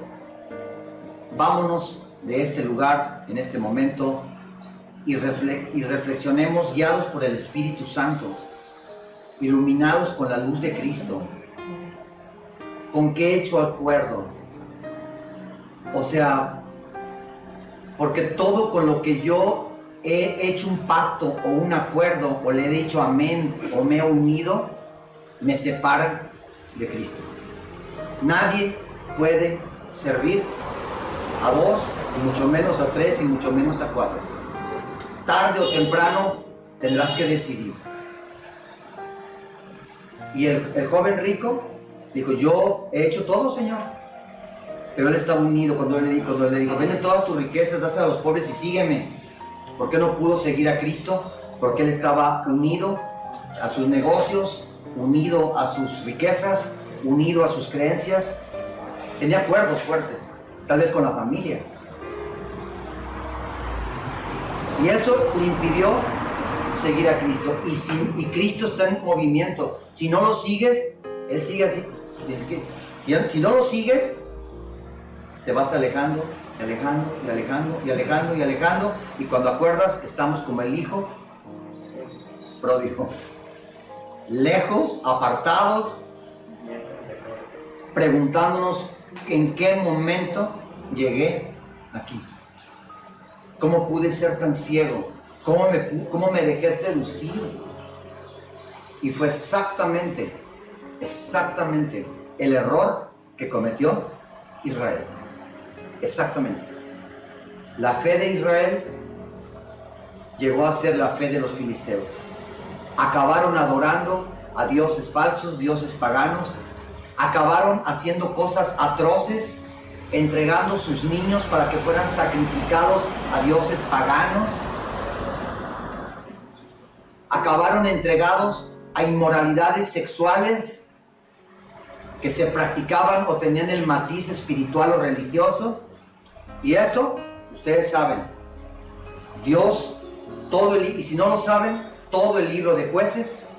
Vámonos de este lugar en este momento y reflexionemos guiados por el Espíritu Santo, iluminados con la luz de Cristo. ¿Con qué he hecho acuerdo? O sea, porque todo con lo que yo he hecho un pacto o un acuerdo o le he dicho amén o me he unido, me separa de Cristo. Nadie puede servir a dos, y mucho menos a tres, y mucho menos a cuatro. Tarde o temprano tendrás que decidir. Y el joven rico dijo, yo he hecho todo, Señor. Pero él estaba unido cuando él le dijo, vende todas tus riquezas, dásela a los pobres y sígueme. ¿Por qué no pudo seguir a Cristo? Porque él estaba unido a sus negocios, unido a sus riquezas, unido a sus creencias. Tenía acuerdos fuertes, tal vez con la familia. Y eso le impidió seguir a Cristo. Y Cristo está en movimiento. Si no lo sigues, Él sigue así. Dice que si no lo sigues, te vas alejando, y alejando, y alejando, y alejando, y alejando. Y cuando acuerdas, estamos como el hijo pródigo. Lejos, apartados, preguntándonos en qué momento llegué aquí. ¿Cómo pude ser tan ciego? ¿Cómo me dejé seducir? Y fue exactamente el error que cometió Israel. Exactamente. La fe de Israel llegó a ser la fe de los filisteos. Acabaron adorando a dioses falsos, dioses paganos. Acabaron haciendo cosas atroces, entregando sus niños para que fueran sacrificados a dioses paganos. Acabaron entregados a inmoralidades sexuales que se practicaban o tenían el matiz espiritual o religioso. Y eso, ustedes saben, Dios, y si no lo saben, todo el libro de Jueces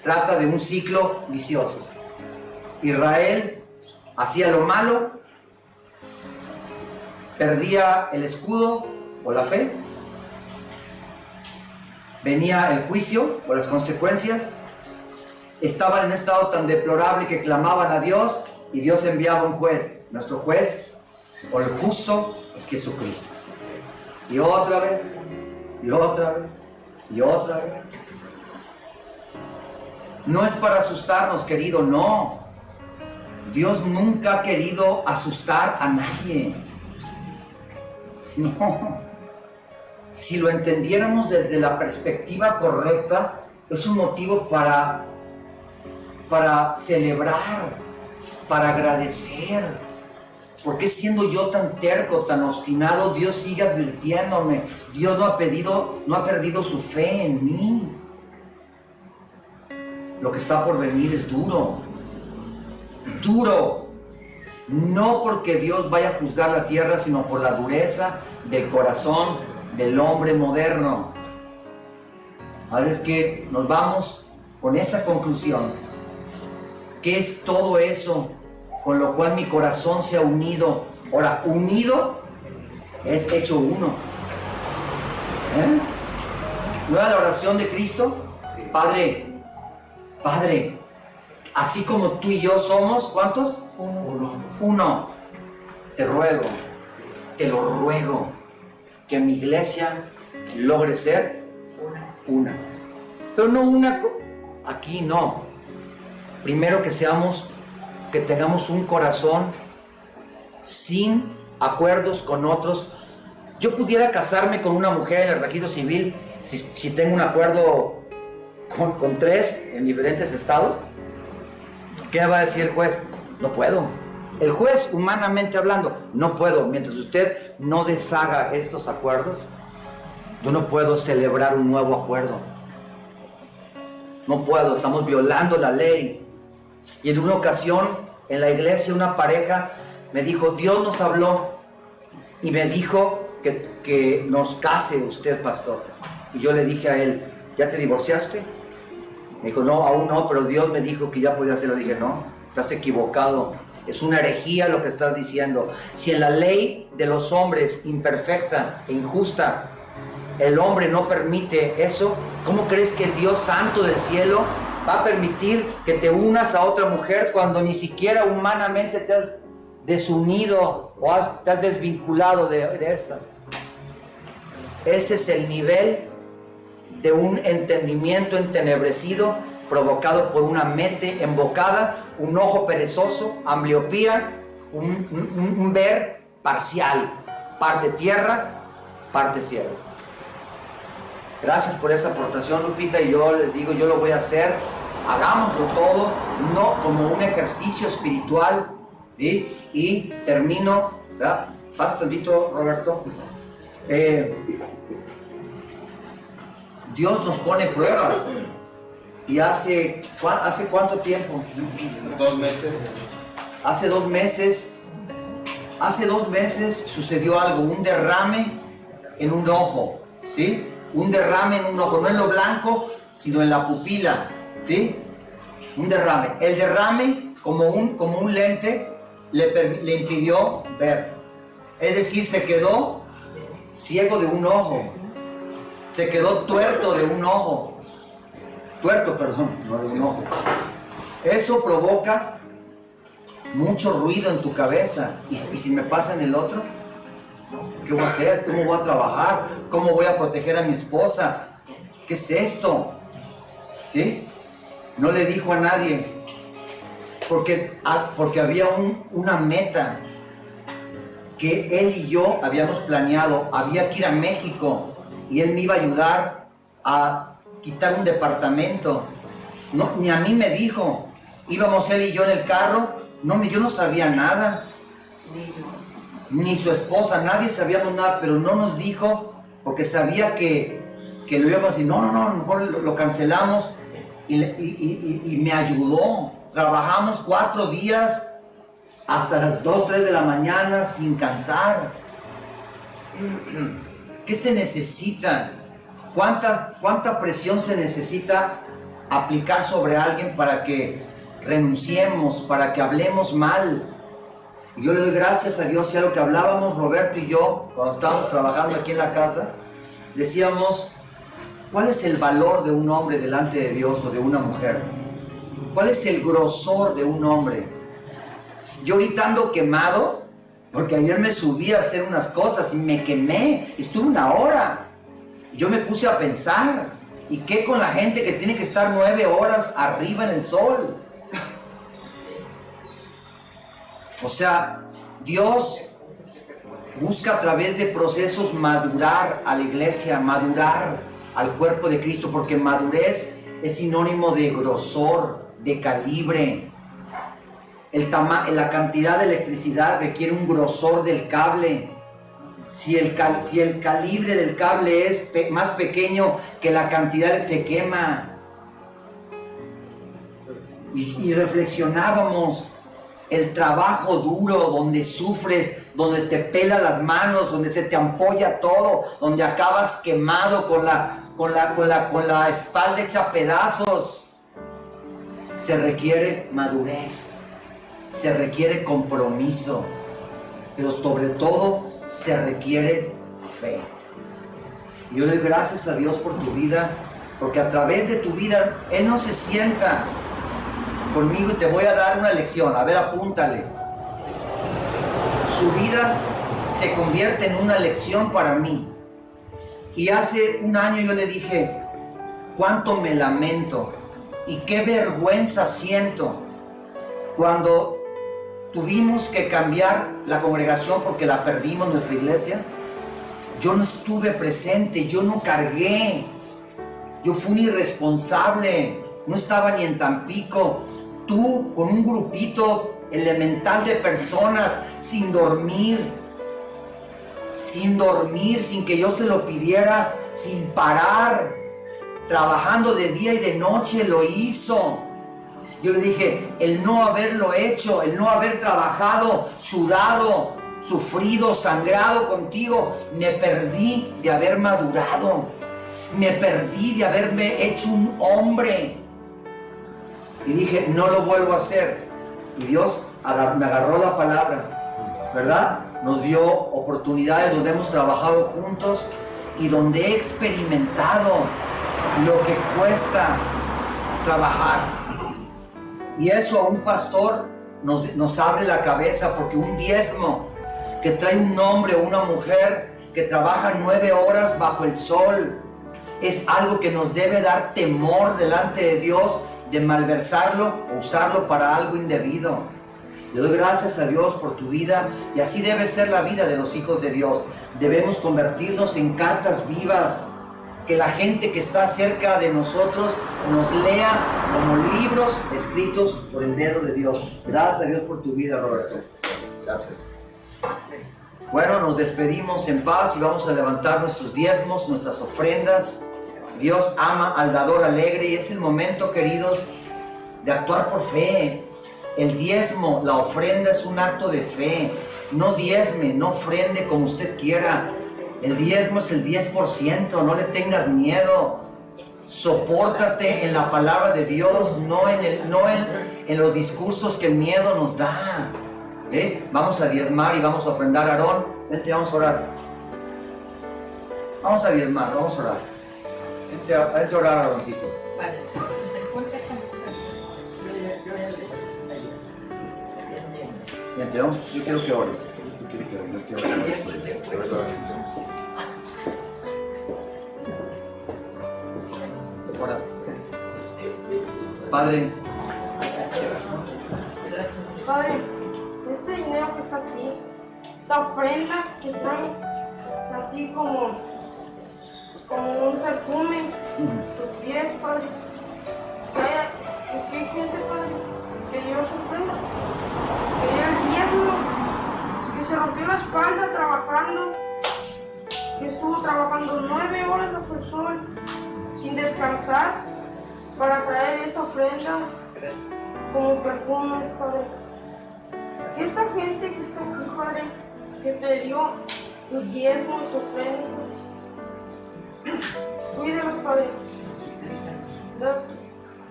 trata de un ciclo vicioso. Israel hacía lo malo, perdía el escudo o la fe, venía el juicio o las consecuencias, estaban en un estado tan deplorable que clamaban a Dios y Dios enviaba un juez. Nuestro juez o el justo es Jesucristo. Y otra vez, y otra vez, y otra vez. No es para asustarnos, querido, no. Dios nunca ha querido asustar a nadie. No. Si lo entendiéramos desde la perspectiva correcta, es un motivo para celebrar, para agradecer. ¿Por qué siendo yo tan terco, tan obstinado, Dios sigue advirtiéndome? Dios no ha perdido su fe en mí. Lo que está por venir es duro. Duro. No porque Dios vaya a juzgar la tierra, sino por la dureza del corazón del hombre moderno. A veces que nos vamos con esa conclusión. ¿Qué es todo eso con lo cual mi corazón se ha unido? Ahora, unido es hecho uno. ¿No era la oración de Cristo? Padre, así como tú y yo somos, ¿cuántos? Uno. Te lo ruego, que mi iglesia logre ser una. Pero no una, aquí no. Primero que tengamos un corazón sin acuerdos con otros. Yo pudiera casarme con una mujer en el registro civil si tengo un acuerdo con 3 en diferentes estados. ¿Qué va a decir el juez? No puedo. El juez, humanamente hablando, no puedo. Mientras usted no deshaga estos acuerdos, yo no puedo celebrar un nuevo acuerdo. No puedo, estamos violando la ley. Y en una ocasión, en la iglesia, una pareja me dijo, Dios nos habló y me dijo que nos case usted, pastor. Y yo le dije a él, ¿ya te divorciaste? Me dijo, no, aún no, pero Dios me dijo que ya podía hacerlo. Le dije, no, estás equivocado. Es una herejía lo que estás diciendo. Si en la ley de los hombres imperfecta e injusta, el hombre no permite eso, ¿cómo crees que Dios santo del cielo va a permitir que te unas a otra mujer cuando ni siquiera humanamente te has desunido o te has desvinculado de esta? Ese es el nivel de un entendimiento entenebrecido provocado por una mente embocada, un ojo perezoso, ambliopía, un ver parcial, parte tierra, parte cielo. Gracias por esta aportación, Lupita, y yo les digo, yo lo voy a hacer, hagámoslo todo, no como un ejercicio espiritual, ¿sí? Y termino, ¿verdad? Falta tantito, Roberto. Dios nos pone pruebas. ¿Y hace cuánto tiempo? 2 meses. Hace 2 meses sucedió algo, un derrame en un ojo, ¿sí? Un derrame en un ojo, no en lo blanco, sino en la pupila, ¿sí? Un derrame. El derrame, como un lente, le impidió ver. Es decir, se quedó ciego de un ojo. Se quedó tuerto de un ojo. Tuerto, perdón, no de un ojo. Eso provoca mucho ruido en tu cabeza. ¿Y si me pasa en el otro? ¿Qué voy a hacer? ¿Cómo voy a trabajar? ¿Cómo voy a proteger a mi esposa? ¿Qué es esto? ¿Sí? No le dijo a nadie. Porque había una meta que él y yo habíamos planeado. Había que ir a México y él me iba a ayudar a quitar un departamento. No, ni a mí me dijo. Íbamos él y yo en el carro. No, yo no sabía nada. Ni su esposa, nadie sabíamos nada, pero no nos dijo porque sabía que que lo íbamos a decir, no, mejor lo cancelamos, y me ayudó. Trabajamos 4 días hasta las 2, 3 de la mañana sin cansar. ¿Qué se necesita? ¿Cuánta presión se necesita aplicar sobre alguien para que renunciemos, para que hablemos mal? Y yo le doy gracias a Dios. Y a lo que hablábamos Roberto y yo cuando estábamos trabajando aquí en la casa, decíamos, ¿cuál es el valor de un hombre delante de Dios o de una mujer? ¿Cuál es el grosor de un hombre? Yo ahorita ando quemado porque ayer me subí a hacer unas cosas y me quemé. Estuve 1 hora. Yo me puse a pensar, ¿y qué con la gente que tiene que estar 9 horas arriba en el sol? O sea, Dios busca a través de procesos madurar a la iglesia, madurar al cuerpo de Cristo, porque madurez es sinónimo de grosor, de calibre. La cantidad de electricidad requiere un grosor del cable. Si el calibre del cable es más pequeño que la cantidad, se quema. Y reflexionábamos el trabajo duro, donde sufres, donde te pela las manos, donde se te ampolla todo, donde acabas quemado con la espalda hecha pedazos. Se requiere madurez, se requiere compromiso, pero sobre todo se requiere fe. Yo le doy gracias a Dios por tu vida, porque a través de tu vida Él no se sienta conmigo y te voy a dar una lección. A ver, apúntale. Su vida se convierte en una lección para mí. Y hace 1 año yo le dije, cuánto me lamento y qué vergüenza siento cuando tuvimos que cambiar la congregación porque la perdimos, nuestra iglesia. Yo no estuve presente, yo no cargué, yo fui un irresponsable, no estaba ni en Tampico. Tú con un grupito elemental de personas, sin dormir, sin que yo se lo pidiera, sin parar, trabajando de día y de noche, lo hizo. Yo le dije, el no haberlo hecho, el no haber trabajado, sudado, sufrido, sangrado contigo, me perdí de haber madurado, me perdí de haberme hecho un hombre. Y dije, no lo vuelvo a hacer. Y Dios me agarró la palabra, ¿verdad? Nos dio oportunidades donde hemos trabajado juntos y donde he experimentado lo que cuesta trabajar. Y eso a un pastor nos abre la cabeza, porque un diezmo que trae un hombre o una mujer que trabaja 9 horas bajo el sol es algo que nos debe dar temor delante de Dios, de malversarlo o usarlo para algo indebido. Le doy gracias a Dios por tu vida, y así debe ser la vida de los hijos de Dios. Debemos convertirnos en cartas vivas, que la gente que está cerca de nosotros nos lea como libros escritos por el dedo de Dios. Gracias a Dios por tu vida, Roberto. Gracias. Bueno, nos despedimos en paz y vamos a levantar nuestros diezmos, nuestras ofrendas. Dios ama al dador alegre, y es el momento, queridos, de actuar por fe. El diezmo, la ofrenda, es un acto de fe. No diezme, no ofrende como usted quiera. El diezmo es el 10%, no le tengas miedo. Sopórtate en la palabra de Dios, no en los discursos que el miedo nos da. Vamos a diezmar y vamos a ofrendar. Aarón, vente, vamos a orar. Vamos a diezmar, vamos a orar. Vente a orar, Aaroncito. Vale. Vente, vamos, yo quiero que ores. Yo quiero que ores. Ora. Padre, este dinero que está aquí, esta ofrenda que trae aquí como un perfume, tus pies, Padre, que hay gente, Padre, que dio su ofrenda, que dio el diezmo, que se rompió la espalda trabajando, que estuvo trabajando 9 horas bajo el sol sin descansar para traer esta ofrenda como perfume, Padre. Que esta gente que está aquí, Padre, que te dio tu diezmo y tu ofrenda, cuídelos, Padre.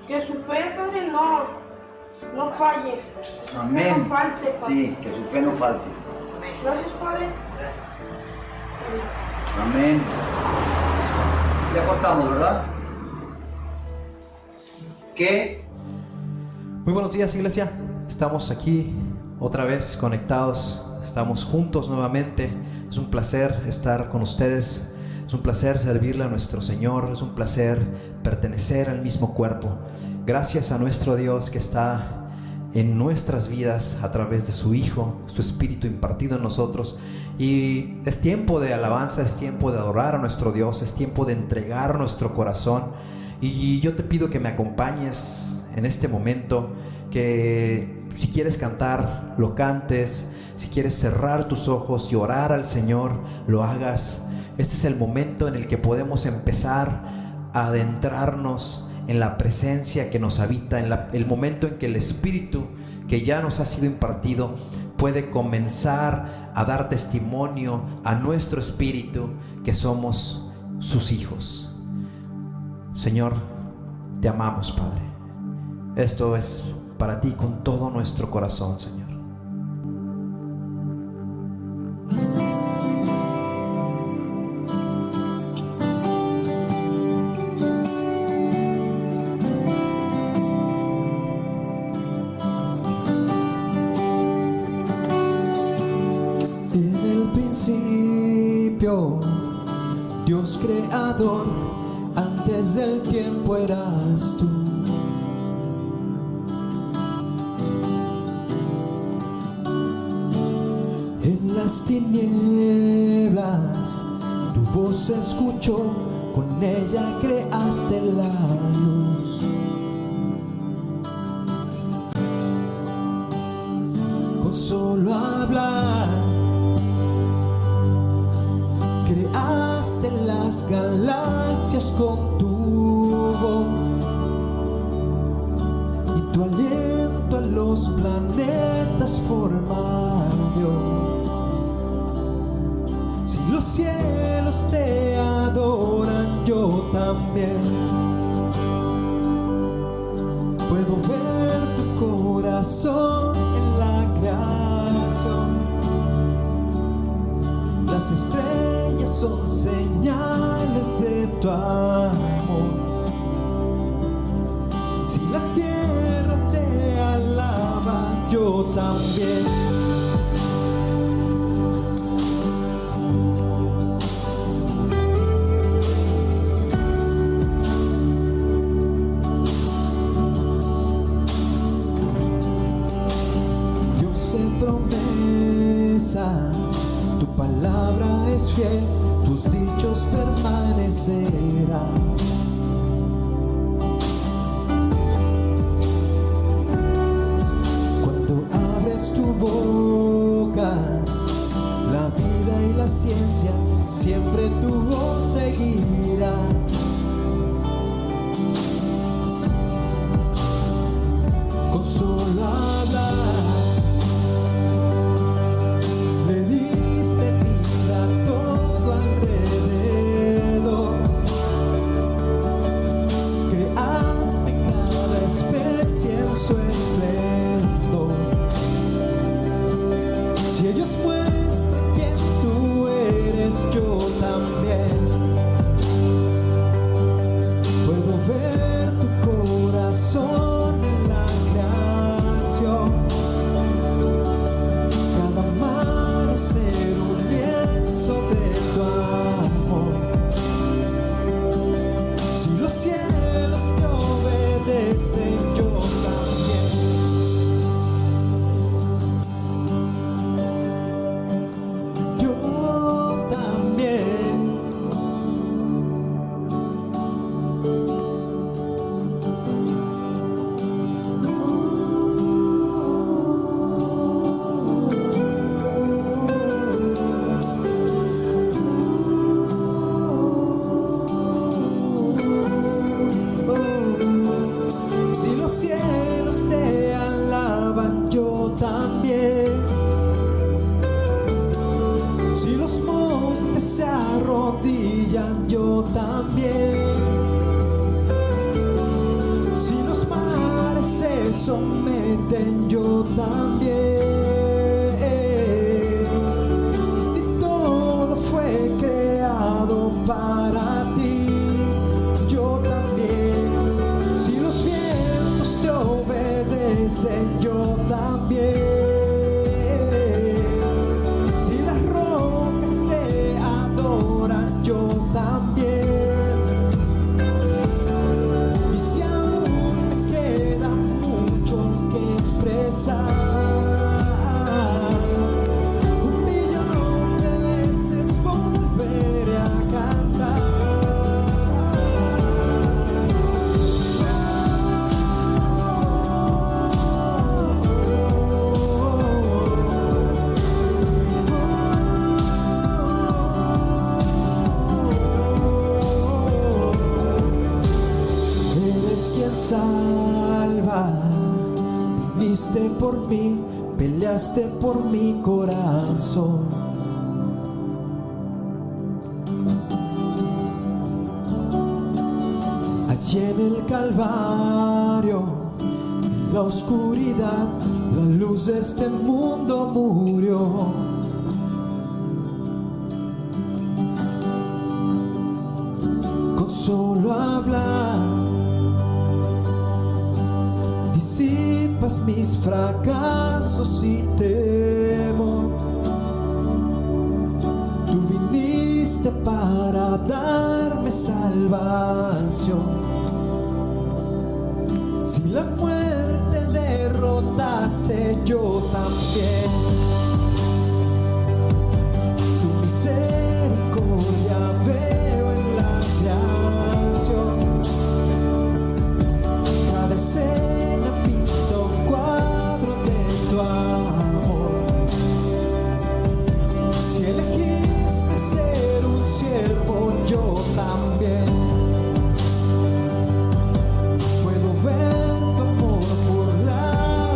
Que su fe, Padre, no falle. Amén. Que no falte, Padre. Sí, que su fe no falte. Gracias, Padre. Amén. Ya cortamos, ¿verdad? ¿Qué? Muy buenos días, iglesia. Estamos aquí otra vez conectados. Estamos juntos nuevamente. Es un placer estar con ustedes. Es un placer servirle a nuestro Señor. Es un placer pertenecer al mismo cuerpo. Gracias a nuestro Dios que está en nuestras vidas a través de su Hijo, su Espíritu impartido en nosotros. Y es tiempo de alabanza, es tiempo de adorar a nuestro Dios, es tiempo de entregar nuestro corazón. Y yo te pido que me acompañes en este momento, que si quieres cantar, lo cantes. Si quieres cerrar tus ojos y orar al Señor, lo hagas. Este es el momento en el que podemos empezar a adentrarnos en la presencia que nos habita, el momento en que el Espíritu que ya nos ha sido impartido puede comenzar a dar testimonio a nuestro espíritu que somos sus hijos. Señor, te amamos, Padre. Esto es para ti con todo nuestro corazón, Señor. Dios creador, antes del tiempo eras tú. En las tinieblas tu voz se escuchó, con ella creaste la luz. Con solo hablar creaste las galaxias con tu voz, y tu aliento a los planetas formario. Si los cielos te adoran, yo también puedo ver tu corazón en la creación. Las estrellas son señales de tu amor. Si la tierra te alaba, yo también. Dios es promesa, tu palabra es fiel, tus dichos permanecerán. Cuando abres tu boca, la vida y la ciencia siempre tu voz seguirá. Con solo hablar le diste vida a todo alrededor. Creaste cada especie en su esplendor. Si ellos muestran quién tú eres, yo también humillan, yo también. Si los mares se someten, yo también. Si todo fue creado para ti, yo también. Si los vientos te obedecen, yo también. Si las rocas te adoran, yo también. Y si aún me queda mucho que expresar, un millón de veces volveré a cantar. Eres quien salva, viviste por mí, peleaste por mi corazón. Allí en el Calvario, en la oscuridad, la luz de este mundo murió. Con solo hablar disipas mis fracasos y temor. Tú viniste para darme salvación. Si la muerte derrotaste, yo también. Tu misericordia veo en la creación. Cada escena pinta un cuadro de tu amor. Si elegiste ser un siervo, yo también. Puedo ver tu amor por la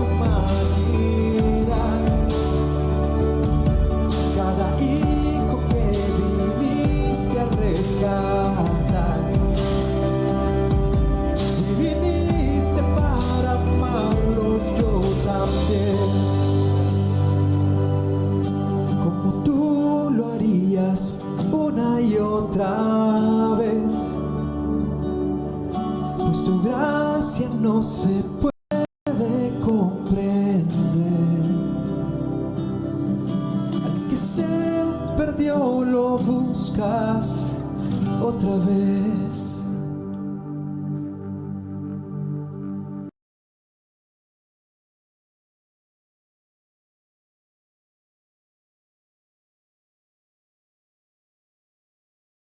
humanidad. Cada hijo que viniste a rescatar. Si viniste para amarlos, yo también. Como tú lo harías una y otra vez, pues tu gracia no se puede comprender. Al que se perdió lo buscas otra vez.